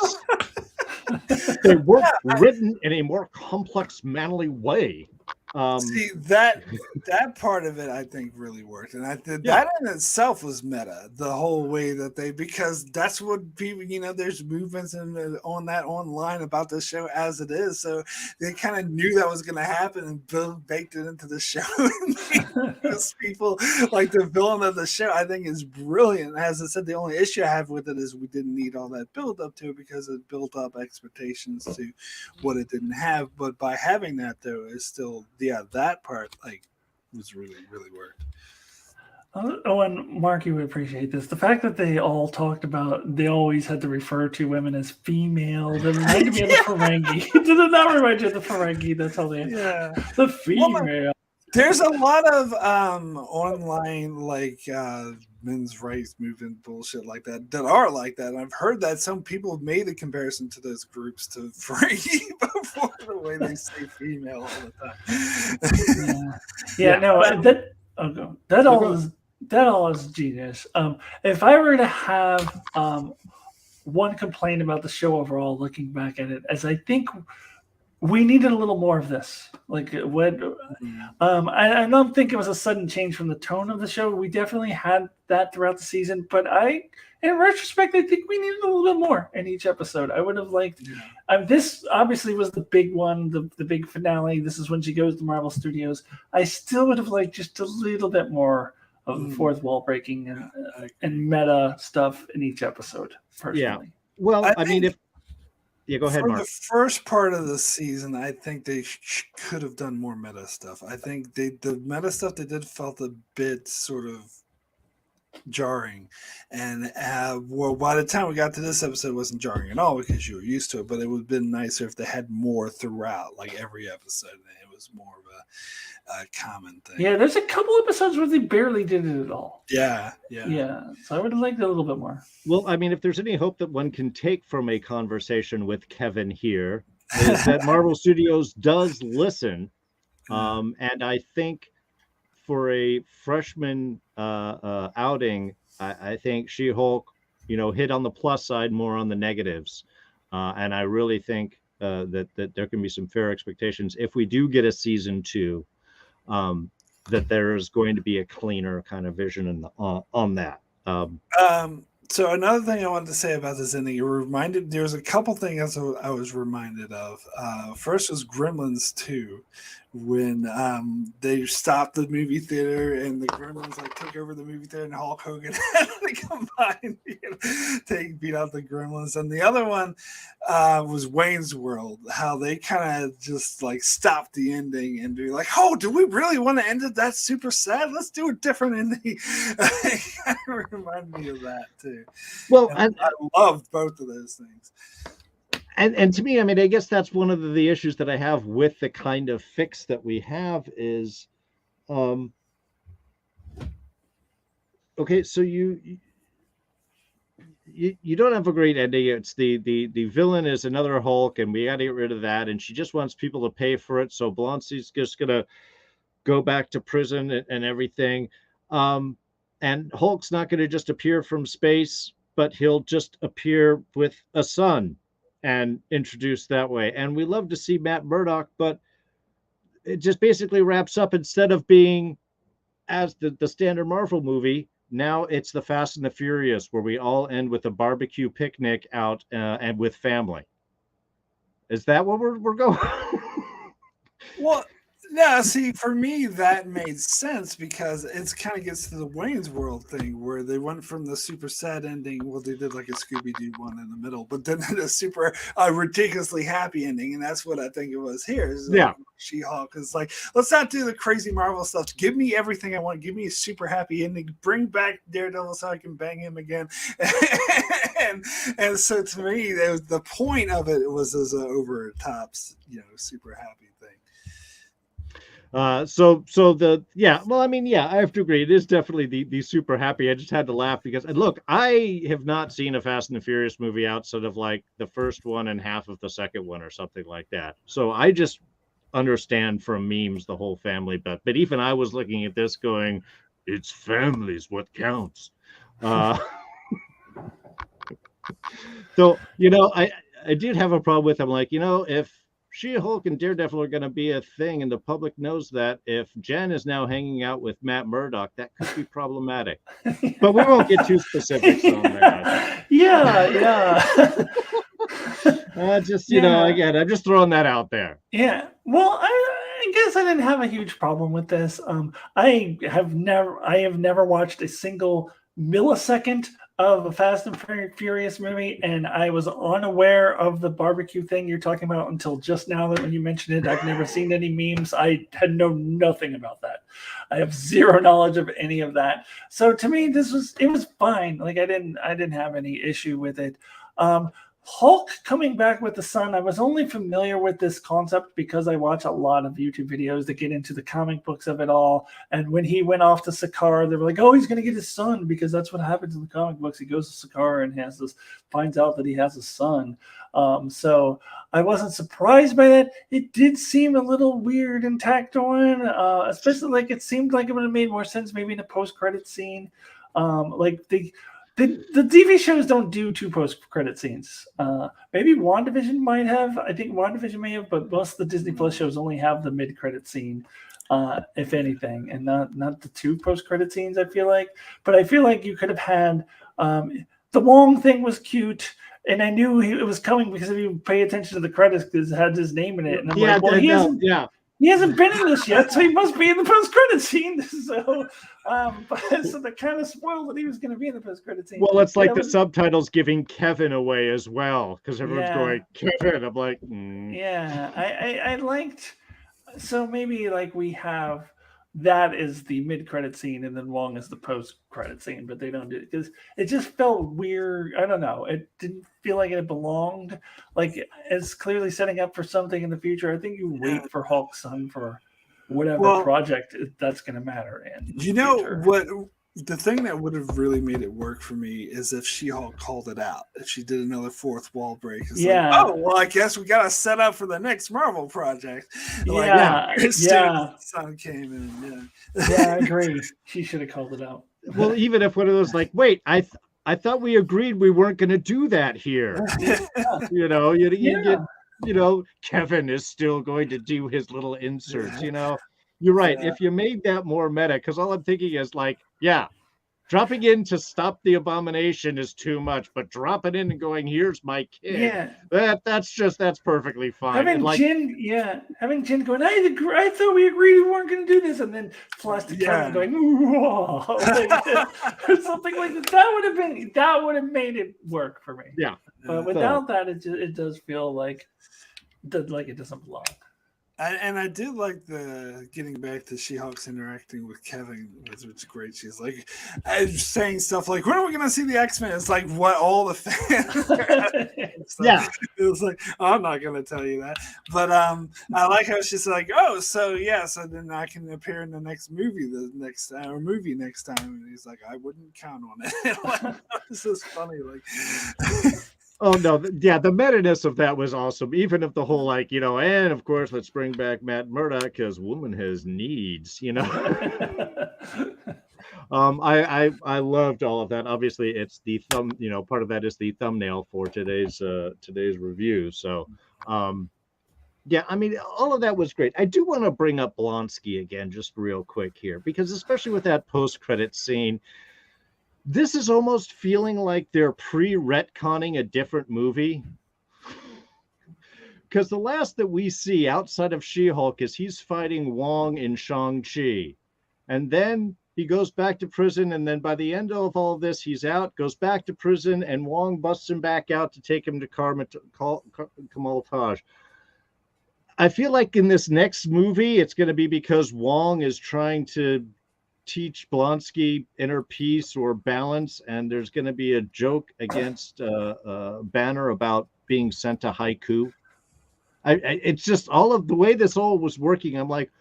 A: They weren't written in a more complex, manly way.
C: See that part of it, I think, really worked, and I think that in itself was meta. The whole way that because that's what people, there's movements on that online about the show as it is, so they kind of knew that was going to happen and baked it into the show. Those people, like the villain of the show, I think is brilliant. As I said, the only issue I have with it is we didn't need all that build up to it because it built up expectations to what it didn't have. But by having that, though, is still that part was really worked.
B: Oh, and Mark, you would appreciate this. The fact that they all talked about, they always had to refer to women as female. That reminded me of the Ferengi. Did it not remind you of the Ferengi? That's how they, the female.
C: There's a lot of online men's rights movement bullshit like that are like that. And I've heard that some people have made a comparison to those groups to Ferengi before, the way they say female all the time.
B: That all is genius. If I were to have one complaint about the show overall, looking back at it, as I think we needed a little more of this. Like when I don't think it was a sudden change from the tone of the show. We definitely had that throughout the season, but in retrospect, I think we needed a little bit more in each episode. I would have liked. This obviously was the big one, the big finale. This is when she goes to Marvel Studios. I still would have liked just a little bit more of the fourth wall breaking and meta stuff in each episode. Personally,
A: yeah. Well, I mean, go ahead, Mark.
C: For the first part of the season, I think they could have done more meta stuff. I think the meta stuff they did felt a bit sort of jarring, and by the time we got to this episode, it wasn't jarring at all because you were used to it. But it would have been nicer if they had more throughout, like every episode, and it was more of a common thing.
B: Yeah, there's a couple episodes where they barely did it at all.
C: Yeah.
B: So I would have liked it a little bit more.
A: Well, I mean, if there's any hope that one can take from a conversation with Kevin here, is that Marvel Studios does listen, and I think for a freshman outing, I think She-Hulk, hit on the plus side more on the negatives, and I really think that there can be some fair expectations if we do get a season 2. That there's going to be a cleaner kind of vision on that.
C: So another thing I wanted to say about this ending, there's a couple things I was reminded of. First was Gremlins 2, when they stopped the movie theater and the Gremlins take over the movie theater and Hulk Hogan had to combine, beat out the Gremlins. And the other one was Wayne's World, how they kind of just stopped the ending and be like, oh, do we really want to end it? That's super sad. Let's do a different ending. It kind of reminded me of that too.
A: Well,
C: I loved both of those things.
A: And to me, I mean, I guess that's one of the issues that I have with the kind of fix that we have is, okay, so you don't have a great ending. It's the villain is another Hulk, and we got to get rid of that. And she just wants people to pay for it. So Blonsky's just gonna go back to prison and everything. And Hulk's not going to just appear from space, but he'll just appear with a son and introduced that way. And we love to see Matt Murdock, but it just basically wraps up, instead of being as the standard Marvel movie, now it's the Fast and the Furious, where we all end with a barbecue picnic out and with family. Is that what we're going?
C: Well, yeah, see, for me, that made sense because it kind of gets to the Wayne's World thing where they went from the super sad ending. Well, they did like a Scooby-Doo one in the middle, but then a super ridiculously happy ending. And that's what I think it was here. She-Hulk is like, let's not do the crazy Marvel stuff. Give me everything I want. Give me a super happy ending. Bring back Daredevil so I can bang him again. and so to me, the point of it was as an over the top, super happy thing.
A: I have to agree. It is definitely the super happy. I just had to laugh because, and look, I have not seen a Fast and the Furious movie outside of like the first one and half of the second one or something like that. So I just understand from memes the whole family, but even I was looking at this going, it's family's what counts. So, I did have a problem with, I'm like, if She-Hulk and Daredevil are going to be a thing, and the public knows that, if Jen is now hanging out with Matt Murdock, that could be problematic. But we won't get too specifics on that.
B: Yeah.
A: Just, you know, again, I'm just throwing that out there.
B: Yeah. Well, I guess I didn't have a huge problem with this. I have never watched a single millisecond of a Fast and Furious movie, and I was unaware of the barbecue thing you're talking about until just now. That when you mentioned it, I've never seen any memes. I had known nothing about that. I have zero knowledge of any of that. So to me, it was fine. Like I didn't have any issue with it. Hulk coming back with the sun. I was only familiar with this concept because I watch a lot of YouTube videos that get into the comic books of it all. And when he went off to Sakaar, they were like, "Oh, he's going to get his son," because that's what happens in the comic books. He goes to Sakaar and finds out that he has a son. So I wasn't surprised by that. It did seem a little weird and tacked on, especially like it seemed like it would have made more sense maybe in a post-credit scene. The TV shows don't do 2 post-credit scenes. Maybe WandaVision might have. I think WandaVision may have, but most of the Disney Plus shows only have the mid-credit scene, if anything, and not the 2 post-credit scenes, I feel like. But I feel like you could have had the Wong thing was cute, and I knew it was coming because if you pay attention to the credits, because it had his name in it. And I'm like, well, he hasn't been in this yet, so he must be in the post-credit scene. So, so that kind of spoiled that he was going to be in the post-credit scene.
A: Well, it's like the subtitles giving Kevin away as well, because everyone's going, Kevin. I'm like,
B: Yeah, I liked. So maybe like we have that is the mid-credit scene, and then Wong is the post-credit scene, but they don't do it because it just felt weird. I don't know. It didn't feel like it belonged. Like it's clearly setting up for something in the future. I think you wait for Hulk's son for whatever project that's going to matter.
C: You know what? The thing that would have really made it work for me is if She-Hulk called it out. If she did another fourth wall break. It's like, oh, well, I guess we got to set up for the next Marvel project. Son came in.
B: Yeah, I agree. She should have called it out.
A: Well, even if one of those like, wait, I thought we agreed we weren't going to do that here. You know, you get, you know, Kevin is still going to do his little inserts, you know. You're right. If you made that more meta, because all I'm thinking is like, dropping in to stop the abomination is too much, but dropping in and going, here's my kid. That's perfectly fine.
B: Having Jin going, I thought we agreed we weren't going to do this, and then Flash to Kevin going, whoa, or something like that. That would have made it work for me.
A: Yeah.
B: But without that, it does feel like it doesn't belong.
C: And I did like the getting back to She-Hulk's interacting with Kevin, which was great. She's like saying stuff like, "When are we going to see the X-Men?" It's like what all the fans. It was like, oh, I'm not going to tell you that, but I like how she's like, "Oh, so then I can appear in the next movie, next time." And he's like, "I wouldn't count on it." Like, this is funny, like.
A: Oh no, the meta-ness of that was awesome. Even if the whole like, you know, and of course let's bring back Matt Murdock because woman has needs, you know. I loved all of that. Obviously, it's the part of that is the thumbnail for today's review. So, I mean, all of that was great. I do want to bring up Blonsky again, just real quick here, because especially with that post-credit scene. This is almost feeling like they're pre-retconning a different movie. Because the last that we see outside of She-Hulk is he's fighting Wong in Shang-Chi. And then he goes back to prison, and then by the end of all of this, he's out, goes back to prison, and Wong busts him back out to take him to Kamal Taj. I feel like in this next movie, it's going to be because Wong is trying to teach Blonsky inner peace or balance, and there's going to be a joke against Banner about being sent to haiku. It's just all of the way this all was working. I'm like,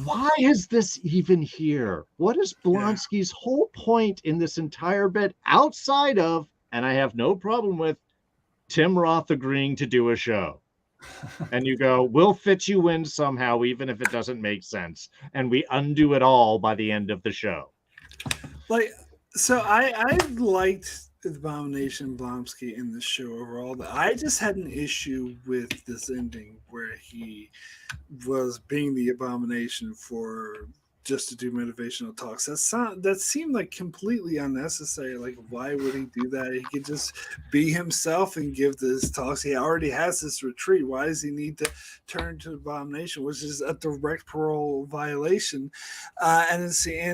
A: why is this even here? What is Blonsky's whole point in this entire bit outside of, and I have no problem with, Tim Roth agreeing to do a show? And you go, we'll fit you in somehow, even if it doesn't make sense. And we undo it all by the end of the show.
C: Like, so I liked Abomination Blonsky in the show overall. I just had an issue with this ending where he was being the Abomination for just to do motivational talks. That seemed like completely unnecessary. Like, why would he do that? He could just be himself and give this talks. He already has this retreat. Why does he need to turn to Abomination, which is a direct parole violation? And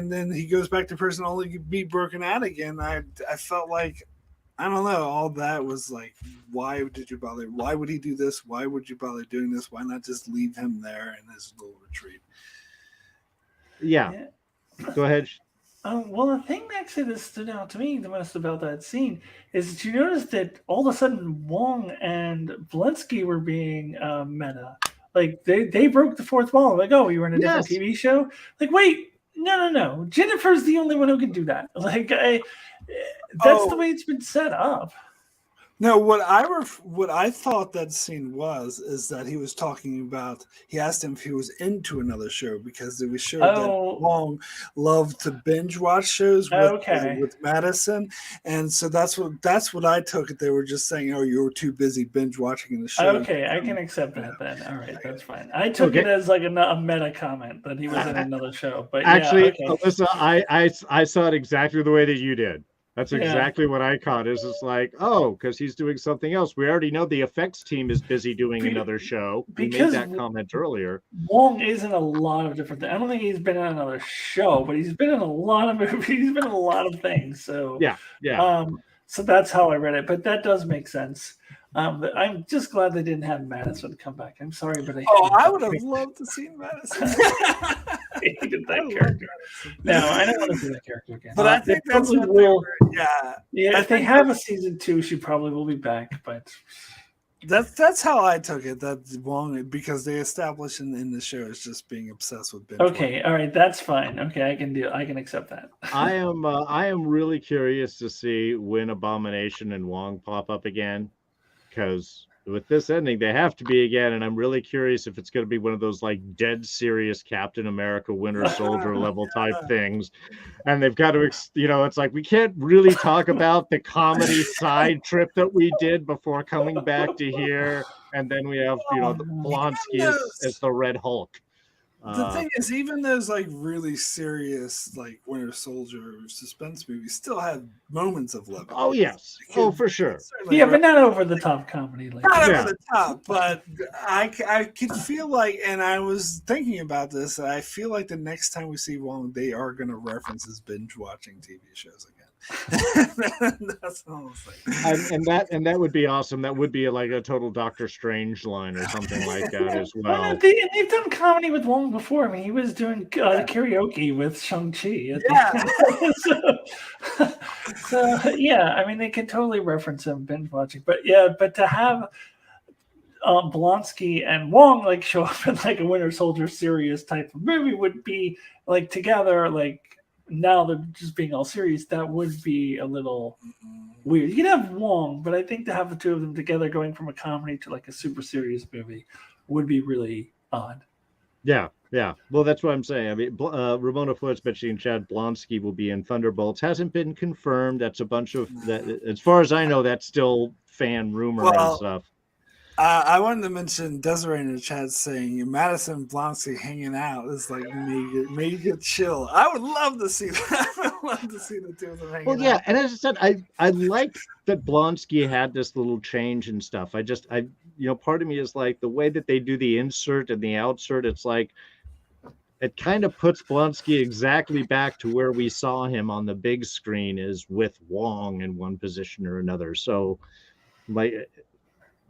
C: then he goes back to prison only to be broken out again. I felt like, I don't know. All that was like, why did you bother? Why would he do this? Why would you bother doing this? Why not just leave him there in his little retreat?
A: Yeah. Go ahead.
B: Well, the thing actually that stood out to me the most about that scene is that you notice that all of a sudden Wong and Blonsky were being meta. Like they broke the fourth wall. Like, oh, you were in a different TV show. Like, wait, no. Jennifer's the only one who can do that. Like, that's the way it's been set up.
C: No, what I thought that scene is that he was talking about. He asked him if he was into another show because it was showed that Wong loved to binge watch shows with Madison, and so that's what I took it. They were just saying, "Oh, you were too busy binge watching the show."
B: Okay, I can accept that then. All right, that's fine. I took it as like a meta comment that he was in another show. But
A: actually, Alyssa, I saw it exactly the way that you did. That's exactly what I caught. Is it's like, oh, because he's doing something else. We already know the effects team is busy doing another show. We made that comment earlier.
B: Wong is in a lot of different things. I don't think he's been in another show, but he's been in a lot of movies. He's been in a lot of things. So
A: yeah.
B: So that's how I read it. But that does make sense. I'm just glad they didn't have Madison come back. I'm sorry, but
C: I would have loved to see Madison.
B: I hated that character. No, I don't want to see that character again.
C: But I think that's what
B: will.
C: Yeah.
B: If they have a season 2, she probably will be back. But
C: that's how I took it. That Wong, because they established in the show is just being obsessed with binge.
B: Okay, all right, that's fine. Okay, I can accept that.
A: I am really curious to see when Abomination and Wong pop up again, because with this ending they have to be again, and I'm really curious if it's going to be one of those like dead serious Captain America Winter Soldier level type things, and they've got to it's like we can't really talk about the comedy side trip that we did before coming back to here, and then we have the Blonsky as the Red Hulk.
C: The thing is, even those like really serious like Winter Soldier suspense movies still have moments of levity.
A: Oh yes, for sure.
B: Yeah, but not over the top comedy.
C: Not over the top, but I could feel like, and I was thinking about this. I feel like the next time we see Wong, they are going to reference his binge watching TV shows again. That's all I'm saying.
A: And that would be awesome. That would be like a total Doctor Strange line or something like that as well.
B: No, they've done comedy with Wong before. I mean, he was doing karaoke with Shang-Chi. So yeah, I mean, they can totally reference him binge watching. But to have Blonsky and Wong like show up in like a Winter Soldier serious type of movie would be like together, like. Now they're just being all serious. That would be a little weird. You can have Wong, but I think to have the two of them together going from a comedy to like a super serious movie would be really odd.
A: Yeah. Well, that's what I'm saying. I mean, Ramona Floyd's mentioning Chad Blonsky will be in Thunderbolts. Hasn't been confirmed. That's a bunch of that. As far as I know, that's still fan rumor and stuff.
C: I wanted to mention Desiree in the chat saying Madison and Blonsky hanging out is like mega chill. I would love to see that. I would love to see the two of them hanging out.
A: Well, yeah, and as I said, I like that Blonsky had this little change and stuff. Part of me is like the way that they do the insert and the outsert. It's like it kind of puts Blonsky exactly back to where we saw him on the big screen, is with Wong in one position or another. So, like.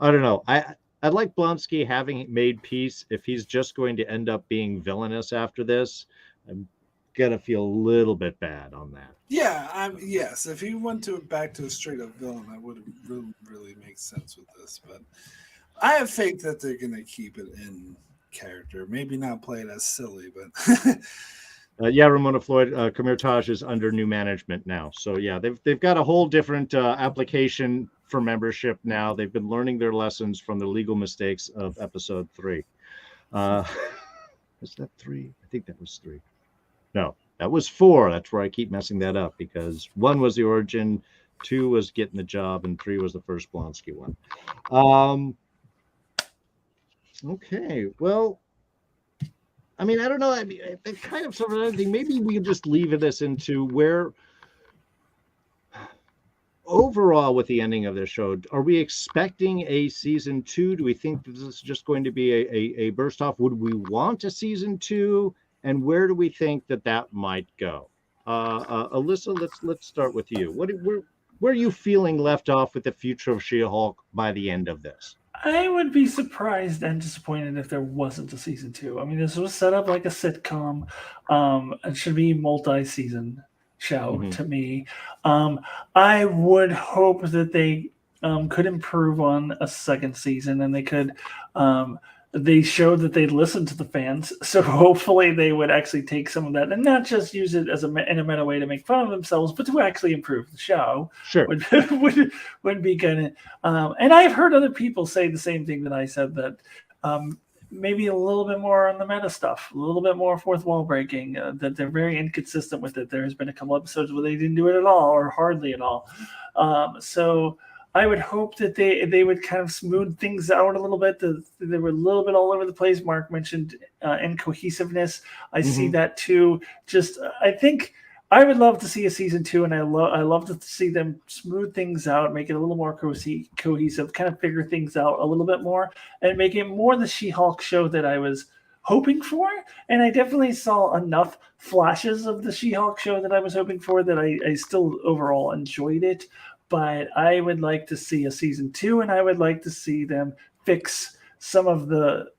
A: I don't know. I'd like Blonsky having made peace. If he's just going to end up being villainous after this, I'm gonna feel a little bit bad on that.
C: Yeah, yes. If he went back to a straight up villain, that would really make sense with this. But I have faith that they're gonna keep it in character. Maybe not play it as silly, but.
A: Ramona Floyd, Khmer Taj is under new management now. So yeah, they've got a whole different application for membership now. They've been learning their lessons from the legal mistakes of episode 3. Was that 3? I think that was 3. No, that was 4. That's where I keep messing that up because 1 was the origin. 2 was Getting the Job, and 3 was the first Blonsky one. Okay, well, I mean, I don't know. I mean, I kind of sort of other thing. Maybe we just leave this into where overall with the ending of this show, are we expecting a season 2? Do we think this is just going to be a burst off? Would we want a season 2? And where do we think that might go? Alyssa, let's start with you. Where are you feeling left off with the future of She-Hulk by the end of this?
B: I would be surprised and disappointed if there wasn't a season 2. I mean, this was set up like a sitcom. It should be multi-season show to me. I would hope that they could improve on a second season, and they could. They showed that they listened to the fans, so hopefully they would actually take some of that and not just use it as in a meta way to make fun of themselves, but to actually improve the show.
A: Sure,
B: would be good. And I've heard other people say the same thing that I said, that maybe a little bit more on the meta stuff, a little bit more fourth wall breaking. That they're very inconsistent with it. There has been a couple episodes where they didn't do it at all, or hardly at all. So I would hope that they would kind of smooth things out a little bit. They were a little bit all over the place. Mark mentioned incohesiveness. I see that too. Just I think I would love to see a season 2, and I love to see them smooth things out, make it a little more cohesive, kind of figure things out a little bit more, and make it more the She-Hulk show that I was hoping for. And I definitely saw enough flashes of the She-Hulk show that I was hoping for that I still overall enjoyed it. But I would like to see a season 2, and I would like to see them fix some of the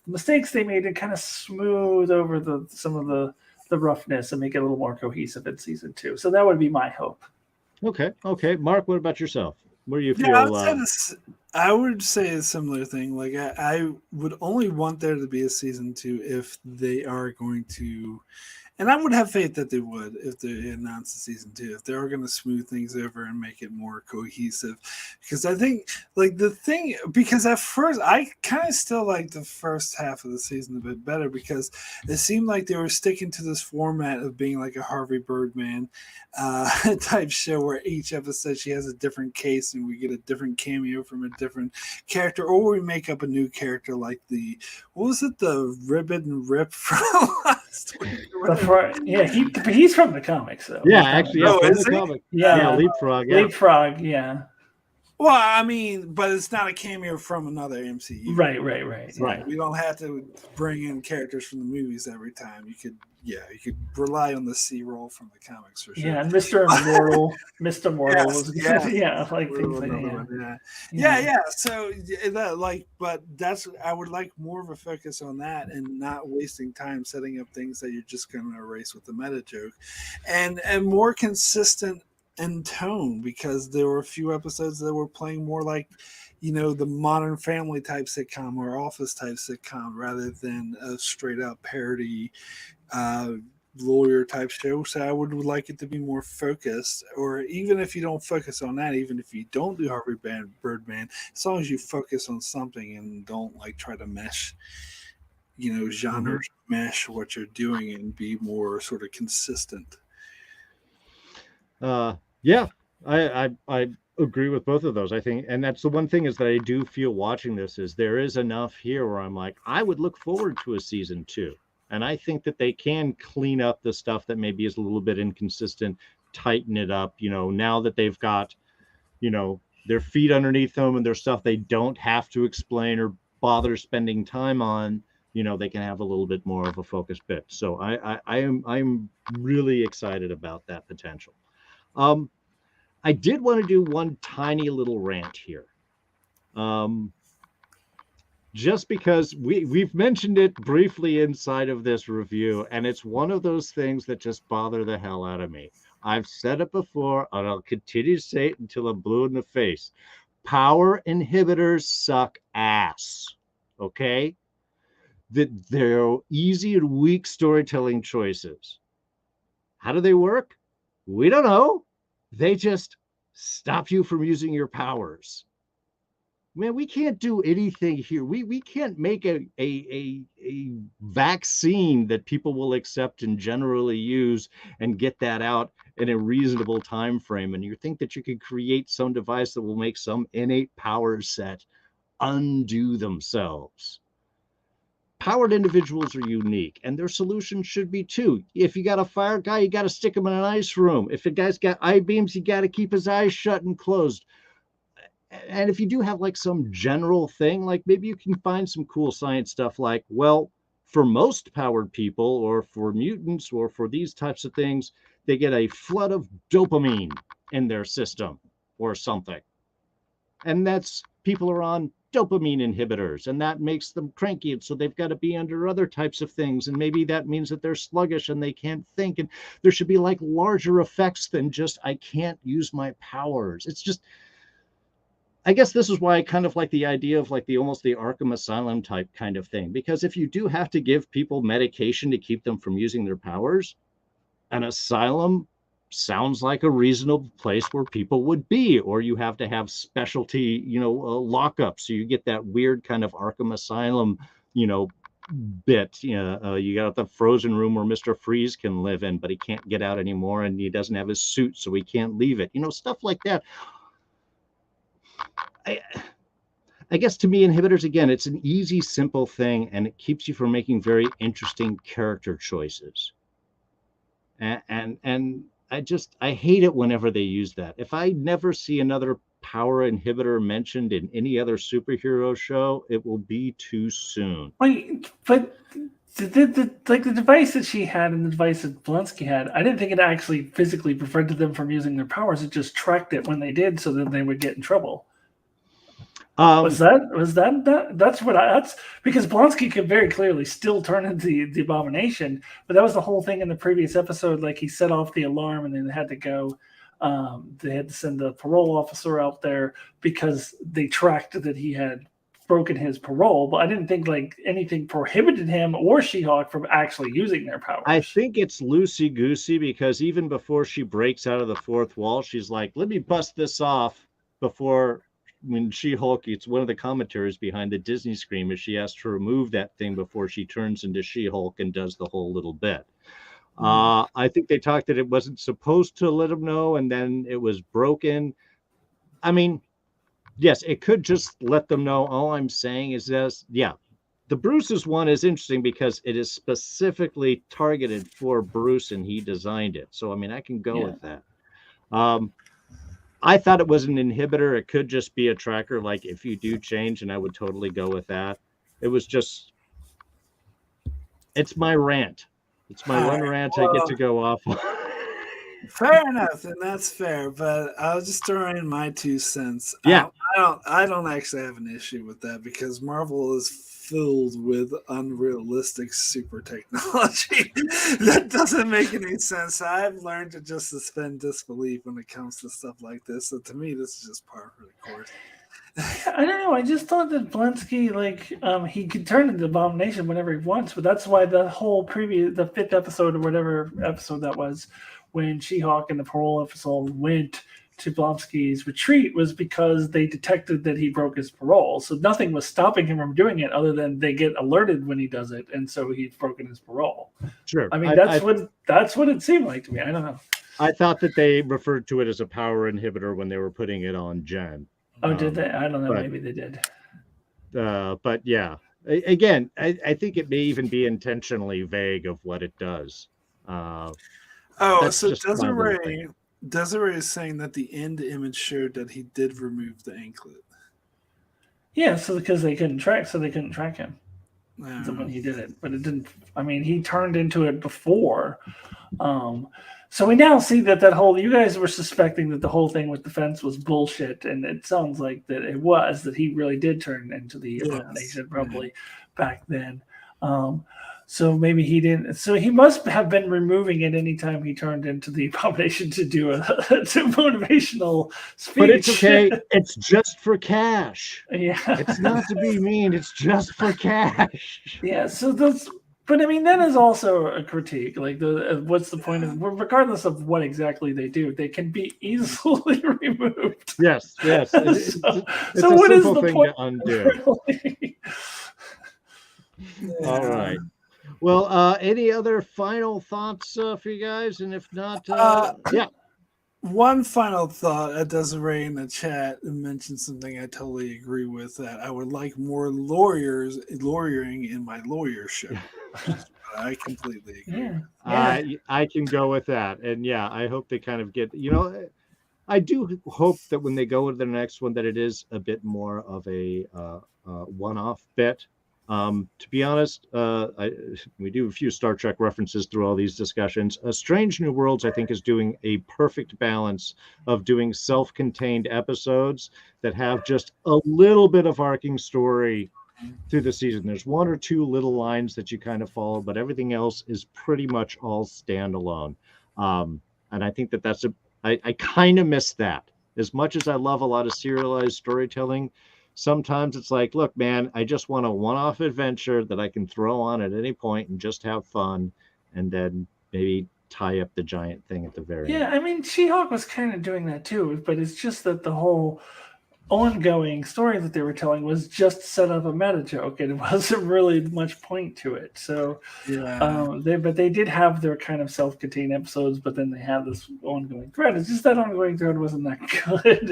B: mistakes they made and kind of smooth over some of the roughness and make it a little more cohesive in season 2. So that would be my hope.
A: Okay. Mark, what about yourself? Where do you feel?
C: Yeah, I would say a similar thing. Like I would only want there to be a season 2 if they are going to. And I would have faith that they would if they announced the season 2, if they are going to smooth things over and make it more cohesive. Because I think, because at first, I kind of still like the first half of the season a bit better, because it seemed like they were sticking to this format of being like a Harvey Birdman type show, where each episode she has a different case and we get a different cameo from a different character, or we make up a new character, like the Ribbon and Rip from last week.
B: He's from the comics, though.
A: Yeah, actually,
C: from
A: the comic.
B: Yeah,
A: Leapfrog.
B: Leapfrog, yeah.
C: Well, I mean, but it's not a cameo from another MCU.
B: Right.
C: We don't have to bring in characters from the movies every time. You could rely on the C roll from the comics for sure.
B: Yeah, and Mr. Immortal, was good. Yeah, like things like that.
C: Yeah. So but I would like more of a focus on that and not wasting time setting up things that you're just going to erase with the meta joke, and more consistent in tone, because there were a few episodes that were playing more like, the Modern Family type sitcom or Office type sitcom, rather than a straight up parody lawyer type show. So I would like it to be more focused, or even if you don't focus on that, even if you don't do Harvey Birdman, as long as you focus on something and don't try to mesh, genres, mesh what you're doing and be more sort of consistent.
A: Yeah, I agree with both of those. I think, and that's the one thing is that I do feel watching this is there is enough here where I'm like, I would look forward to a season 2. And I think that they can clean up the stuff that maybe is a little bit inconsistent, tighten it up, now that they've got, their feet underneath them and their stuff they don't have to explain or bother spending time on, they can have a little bit more of a focused bit. So I'm really excited about that potential. I did want to do one tiny little rant here. Just because we've mentioned it briefly inside of this review, and it's one of those things that just bother the hell out of me. I've said it before, and I'll continue to say it until I'm blue in the face. Power inhibitors suck ass, okay? They're easy and weak storytelling choices. How do they work? We don't know. They just stop you from using your powers. Man, we can't do anything here. We can't make a vaccine that people will accept and generally use and get that out in a reasonable time frame, and you think that you could create some device that will make some innate power set undo themselves. Powered individuals are unique, and their solution should be too. If you got a fire guy, you got to stick him in an ice room. If a guy's got eye beams, you got to keep his eyes shut and closed. And if you do have like some general thing, like maybe you can find some cool science stuff like, well, for most powered people or for mutants or for these types of things, they get a flood of dopamine in their system or something. And that's people are on dopamine inhibitors, and that makes them cranky. And so they've got to be under other types of things. And maybe that means that they're sluggish and they can't think. And there should be like larger effects than just, I can't use my powers. It's just, I guess this is why I kind of like the idea of like the almost the Arkham Asylum type kind of thing, because if you do have to give people medication to keep them from using their powers, an asylum sounds like a reasonable place where people would be, or you have to have specialty, lockup. So you get that weird kind of Arkham Asylum, bit. You got the frozen room where Mr. Freeze can live in, but he can't get out anymore, and he doesn't have his suit, so he can't leave it. Stuff like that. I guess to me, inhibitors, again, it's an easy, simple thing, and it keeps you from making very interesting character choices. And I hate it whenever they use that. If I never see another power inhibitor mentioned in any other superhero show, it will be too soon.
B: Wait, but the device that she had and the device that Blonsky had, I didn't think it actually physically prevented them from using their powers. It just tracked it when they did, so that they would get in trouble. That's because Blonsky could very clearly still turn into the Abomination, but that was the whole thing in the previous episode. Like, he set off the alarm and then had to go. They had to send the parole officer out there because they tracked that he had broken his parole. But I didn't think like anything prohibited him or She-Hulk from actually using their powers.
A: I think it's loosey-goosey, because even before she breaks out of the fourth wall, she's like, let me bust this off before. When She-Hulk, it's one of the commentaries behind the Disney scream is she has to remove that thing before she turns into She-Hulk and does the whole little bit. I think they talked that it wasn't supposed to let them know, and then it was broken. I mean, yes, it could just let them know. All I'm saying is this, yeah, the Bruce's one is interesting because it is specifically targeted for Bruce and he designed it. So, I mean, I can go with that. I thought it was an inhibitor. It could just be a tracker, like if you do change, and I would totally go with that. It was just, it's my rant. It's my one rant I get to go off on.
C: Fair enough, and that's fair, but I'll just throw in my 2 cents.
A: Yeah.
C: I don't actually have an issue with that because Marvel is filled with unrealistic super technology that doesn't make any sense. I've learned to just suspend disbelief when it comes to stuff like this. So to me, this is just par for the course.
B: I don't know. I just thought that Blonsky, he could turn into Abomination whenever he wants, but that's why the whole the 5th episode or whatever episode that was, when She-Hulk and the parole officer went to Blonsky's retreat, was because they detected that he broke his parole. So nothing was stopping him from doing it other than they get alerted when he does it, and so he's broken his parole.
A: Sure.
B: I mean, that's what it seemed like to me. I don't know.
A: I thought that they referred to it as a power inhibitor when they were putting it on Jen.
B: Oh, did they? I don't know. Maybe they did.
A: But yeah, again, I think it may even be intentionally vague of what it does.
C: So Desiree is saying that the end image showed that he did remove the anklet.
B: Yeah, so because they couldn't track him when he did it. But it didn't. I mean, he turned into it before. So we now see that whole, you guys were suspecting that the whole thing with the fence was bullshit, and it sounds like that it was, that he really did turn into the Abomination probably back then. So maybe he didn't. So he must have been removing it anytime he turned into the Abomination to do a motivational speech.
A: But it's okay. It's just for cash.
B: Yeah.
A: It's not to be mean. It's just for cash.
B: Yeah. So those. But I mean, that is also a critique. Like, what's the point of, regardless of what exactly they do, they can be easily removed.
A: Yes. It's
B: so what is the
A: thing
B: point
A: to undo?
B: Really?
A: All right. Well, any other final thoughts for you guys? And if not, yeah.
C: One final thought. Desiree in the chat mentioned something I totally agree with. That I would like more lawyering in my lawyership. I completely agree.
B: Yeah.
A: I can go with that. And yeah, I hope they kind of get, I do hope that when they go to the next one, that it is a bit more of a one-off bit. To be honest, we do a few Star Trek references through all these discussions. Strange New Worlds, I think, is doing a perfect balance of doing self-contained episodes that have just a little bit of arcing story through the season. There's one or two little lines that you kind of follow, but everything else is pretty much all standalone. And I think that I kind of miss that. As much as I love a lot of serialized storytelling, sometimes it's like, look, man, I just want a one-off adventure that I can throw on at any point and just have fun, and then maybe tie up the giant thing at the very end.
B: Yeah, I mean, She-Hulk was kind of doing that too, but it's just that the whole ongoing story that they were telling was just set up a meta joke, and it wasn't really much point to it. So,
C: Yeah.
B: they did have their kind of self-contained episodes, but then they had this ongoing thread. It's just that ongoing thread wasn't that good.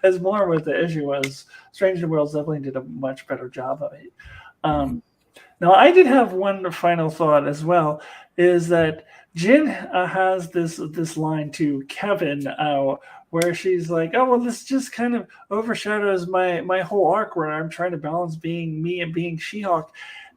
B: As more what the issue was. Strange New Worlds definitely did a much better job of it. Now, I did have one final thought as well, is that Jin has this line to Kevin where she's like, oh, well, this just kind of overshadows my whole arc where I'm trying to balance being me and being She-Hulk.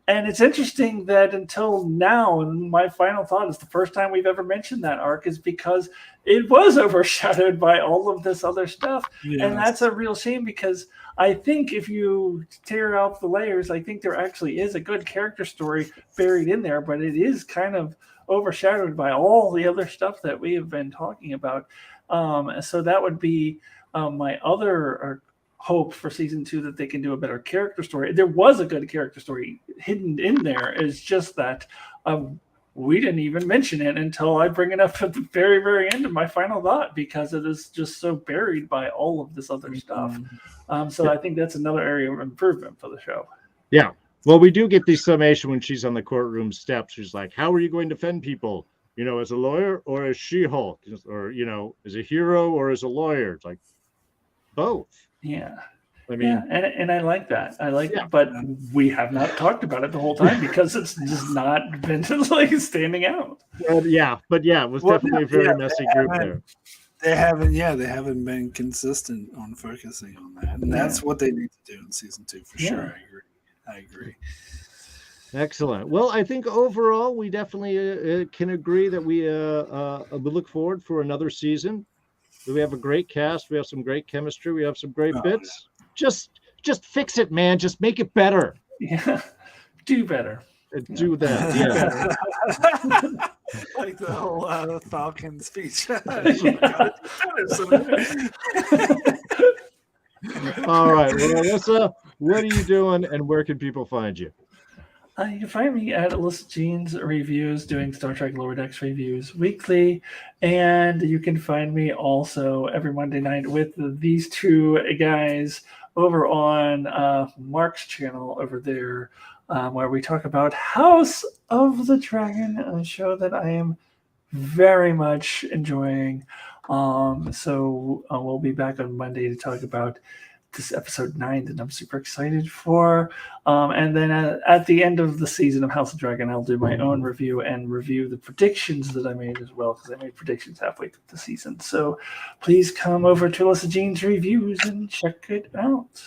B: And it's interesting that until now, and my final thought is the first time we've ever mentioned that arc is because it was overshadowed by all of this other stuff. Yes. And that's a real shame because I think if you tear out the layers, I think there actually is a good character story buried in there, but it is kind of overshadowed by all the other stuff that we have been talking about. So that would be my other hope for season 2, that they can do a better character story. There was a good character story hidden in there. It's just that we didn't even mention it until I bring it up at the very, very end of my final thought, because it is just so buried by all of this other stuff. So I think that's another area of improvement for the show.
A: Yeah. Well, we do get the summation when she's on the courtroom steps. She's like, how are you going to defend people? As a lawyer or as She-Hulk, or, as a hero or as a lawyer? It's like both.
B: Yeah.
A: I mean,
B: and I like that. But we have not talked about it the whole time because it's just not been like standing out.
A: But it was definitely a very messy group there.
C: They haven't been consistent on focusing on that, and that's what they need to do in season 2 for sure. I agree.
A: Excellent. Well, I think overall we definitely can agree that we look forward for another season. We have a great cast. We have some great chemistry. We have some great bits. Yeah. Just fix it, man. Just make it better.
B: Yeah. Do better.
A: Do that. Yeah.
C: Like the whole Falcon speech.
A: All right. Well, Alyssa, what are you doing and where can people find you?
B: You can find me at Alyssa Jean's Reviews, doing Star Trek Lower Decks reviews weekly. And you can find me also every Monday night with these two guys over on Mark's channel over there, where we talk about House of the Dragon, a show that I am very much enjoying. So we'll be back on Monday to talk about this episode 9 that I'm super excited for. And then at the end of the season of House of Dragon, I'll do my own review and review the predictions that I made as well, because I made predictions halfway through the season. So please come over to Alyssa Jean's Reviews and check it out.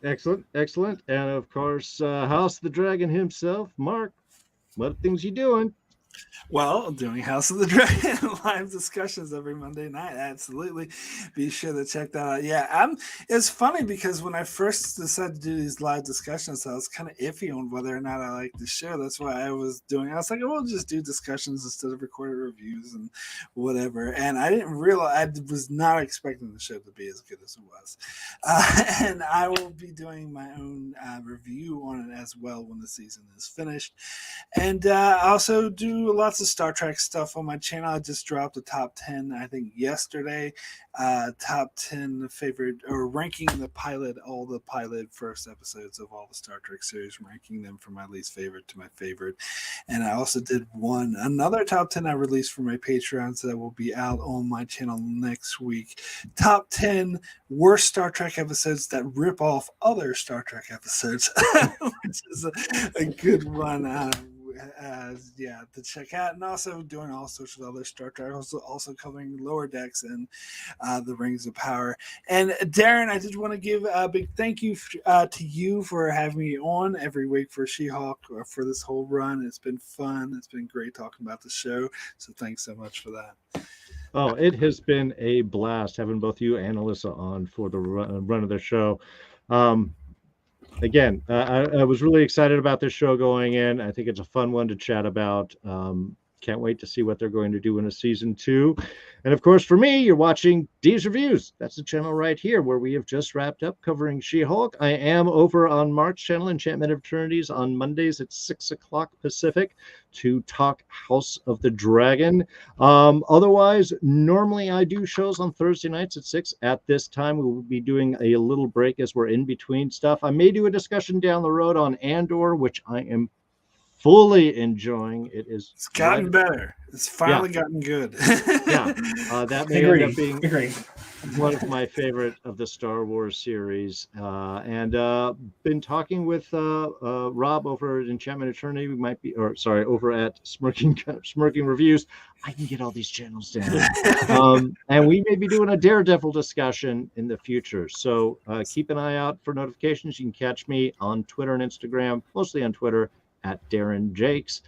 A: Excellent. And of course, House of the Dragon himself, Mark, what things you doing?
C: Well, doing House of the Dragon live discussions every Monday night. Absolutely. Be sure to check that out. Yeah, it's funny because when I first decided to do these live discussions, I was kind of iffy on whether or not I liked the show. That's why I was like, oh, we'll just do discussions instead of recorded reviews and whatever. And I didn't realize, I was not expecting the show to be as good as it was. And I will be doing my own review on it as well when the season is finished. And also do do lots of Star Trek stuff on my channel. I just dropped a top 10, I think, yesterday. Top 10 favorite, or ranking all the pilot first episodes of all the Star Trek series, ranking them from my least favorite to my favorite. And I also did another top 10 I released for my Patreons that will be out on my channel next week. Top 10 worst Star Trek episodes that rip off other Star Trek episodes, which is a good one. To check out, and also doing all sorts of other Star Trek, also covering Lower Decks and the Rings of Power. And Darren, I did want to give a big thank you to you for having me on every week for She-Hulk for this whole run. It's been fun. It's been great talking about the show. So thanks so much for that.
A: Oh, it has been a blast having both you and Alyssa on for the run of the show. Again, I was really excited about this show going in. I think it's a fun one to chat about. Can't wait to see what they're going to do in a season 2. And of course, for me, you're watching D's Reviews. That's the channel right here where we have just wrapped up covering She-Hulk. I am over on Mark's channel, Enchantment of Eternities, on Mondays at 6 o'clock Pacific to talk House of the Dragon. Otherwise, normally I do shows on Thursday nights at 6. At this time, we will be doing a little break as we're in between stuff. I may do a discussion down the road on Andor, which I am fully enjoying. It's
C: gotten better. It's finally gotten good.
A: That may end up being one of my favorite of the Star Wars series. And been talking with Rob over at Enchantment Eternity. We might be, over at Smirking Reviews. I can get all these channels down. And we may be doing a Daredevil discussion in the future. So keep an eye out for notifications. You can catch me on Twitter and Instagram, mostly on Twitter, at Darren Jakes.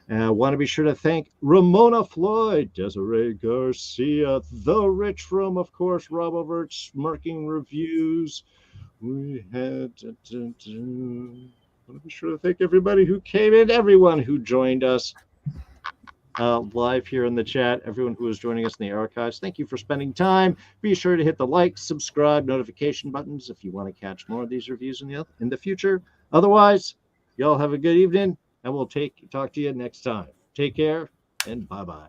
A: I want to be sure to thank Ramona Floyd, Desiree Garcia, The Rich Room, of course, Rob over at Smirking Reviews. We had I want to be sure to thank everybody who came in, everyone who joined us live here in the chat, everyone who is joining us in the archives. Thank you for spending time. Be sure to hit the like, subscribe, notification buttons if you want to catch more of these reviews in the future. Otherwise, y'all have a good evening, and we'll talk to you next time. Take care, and bye-bye.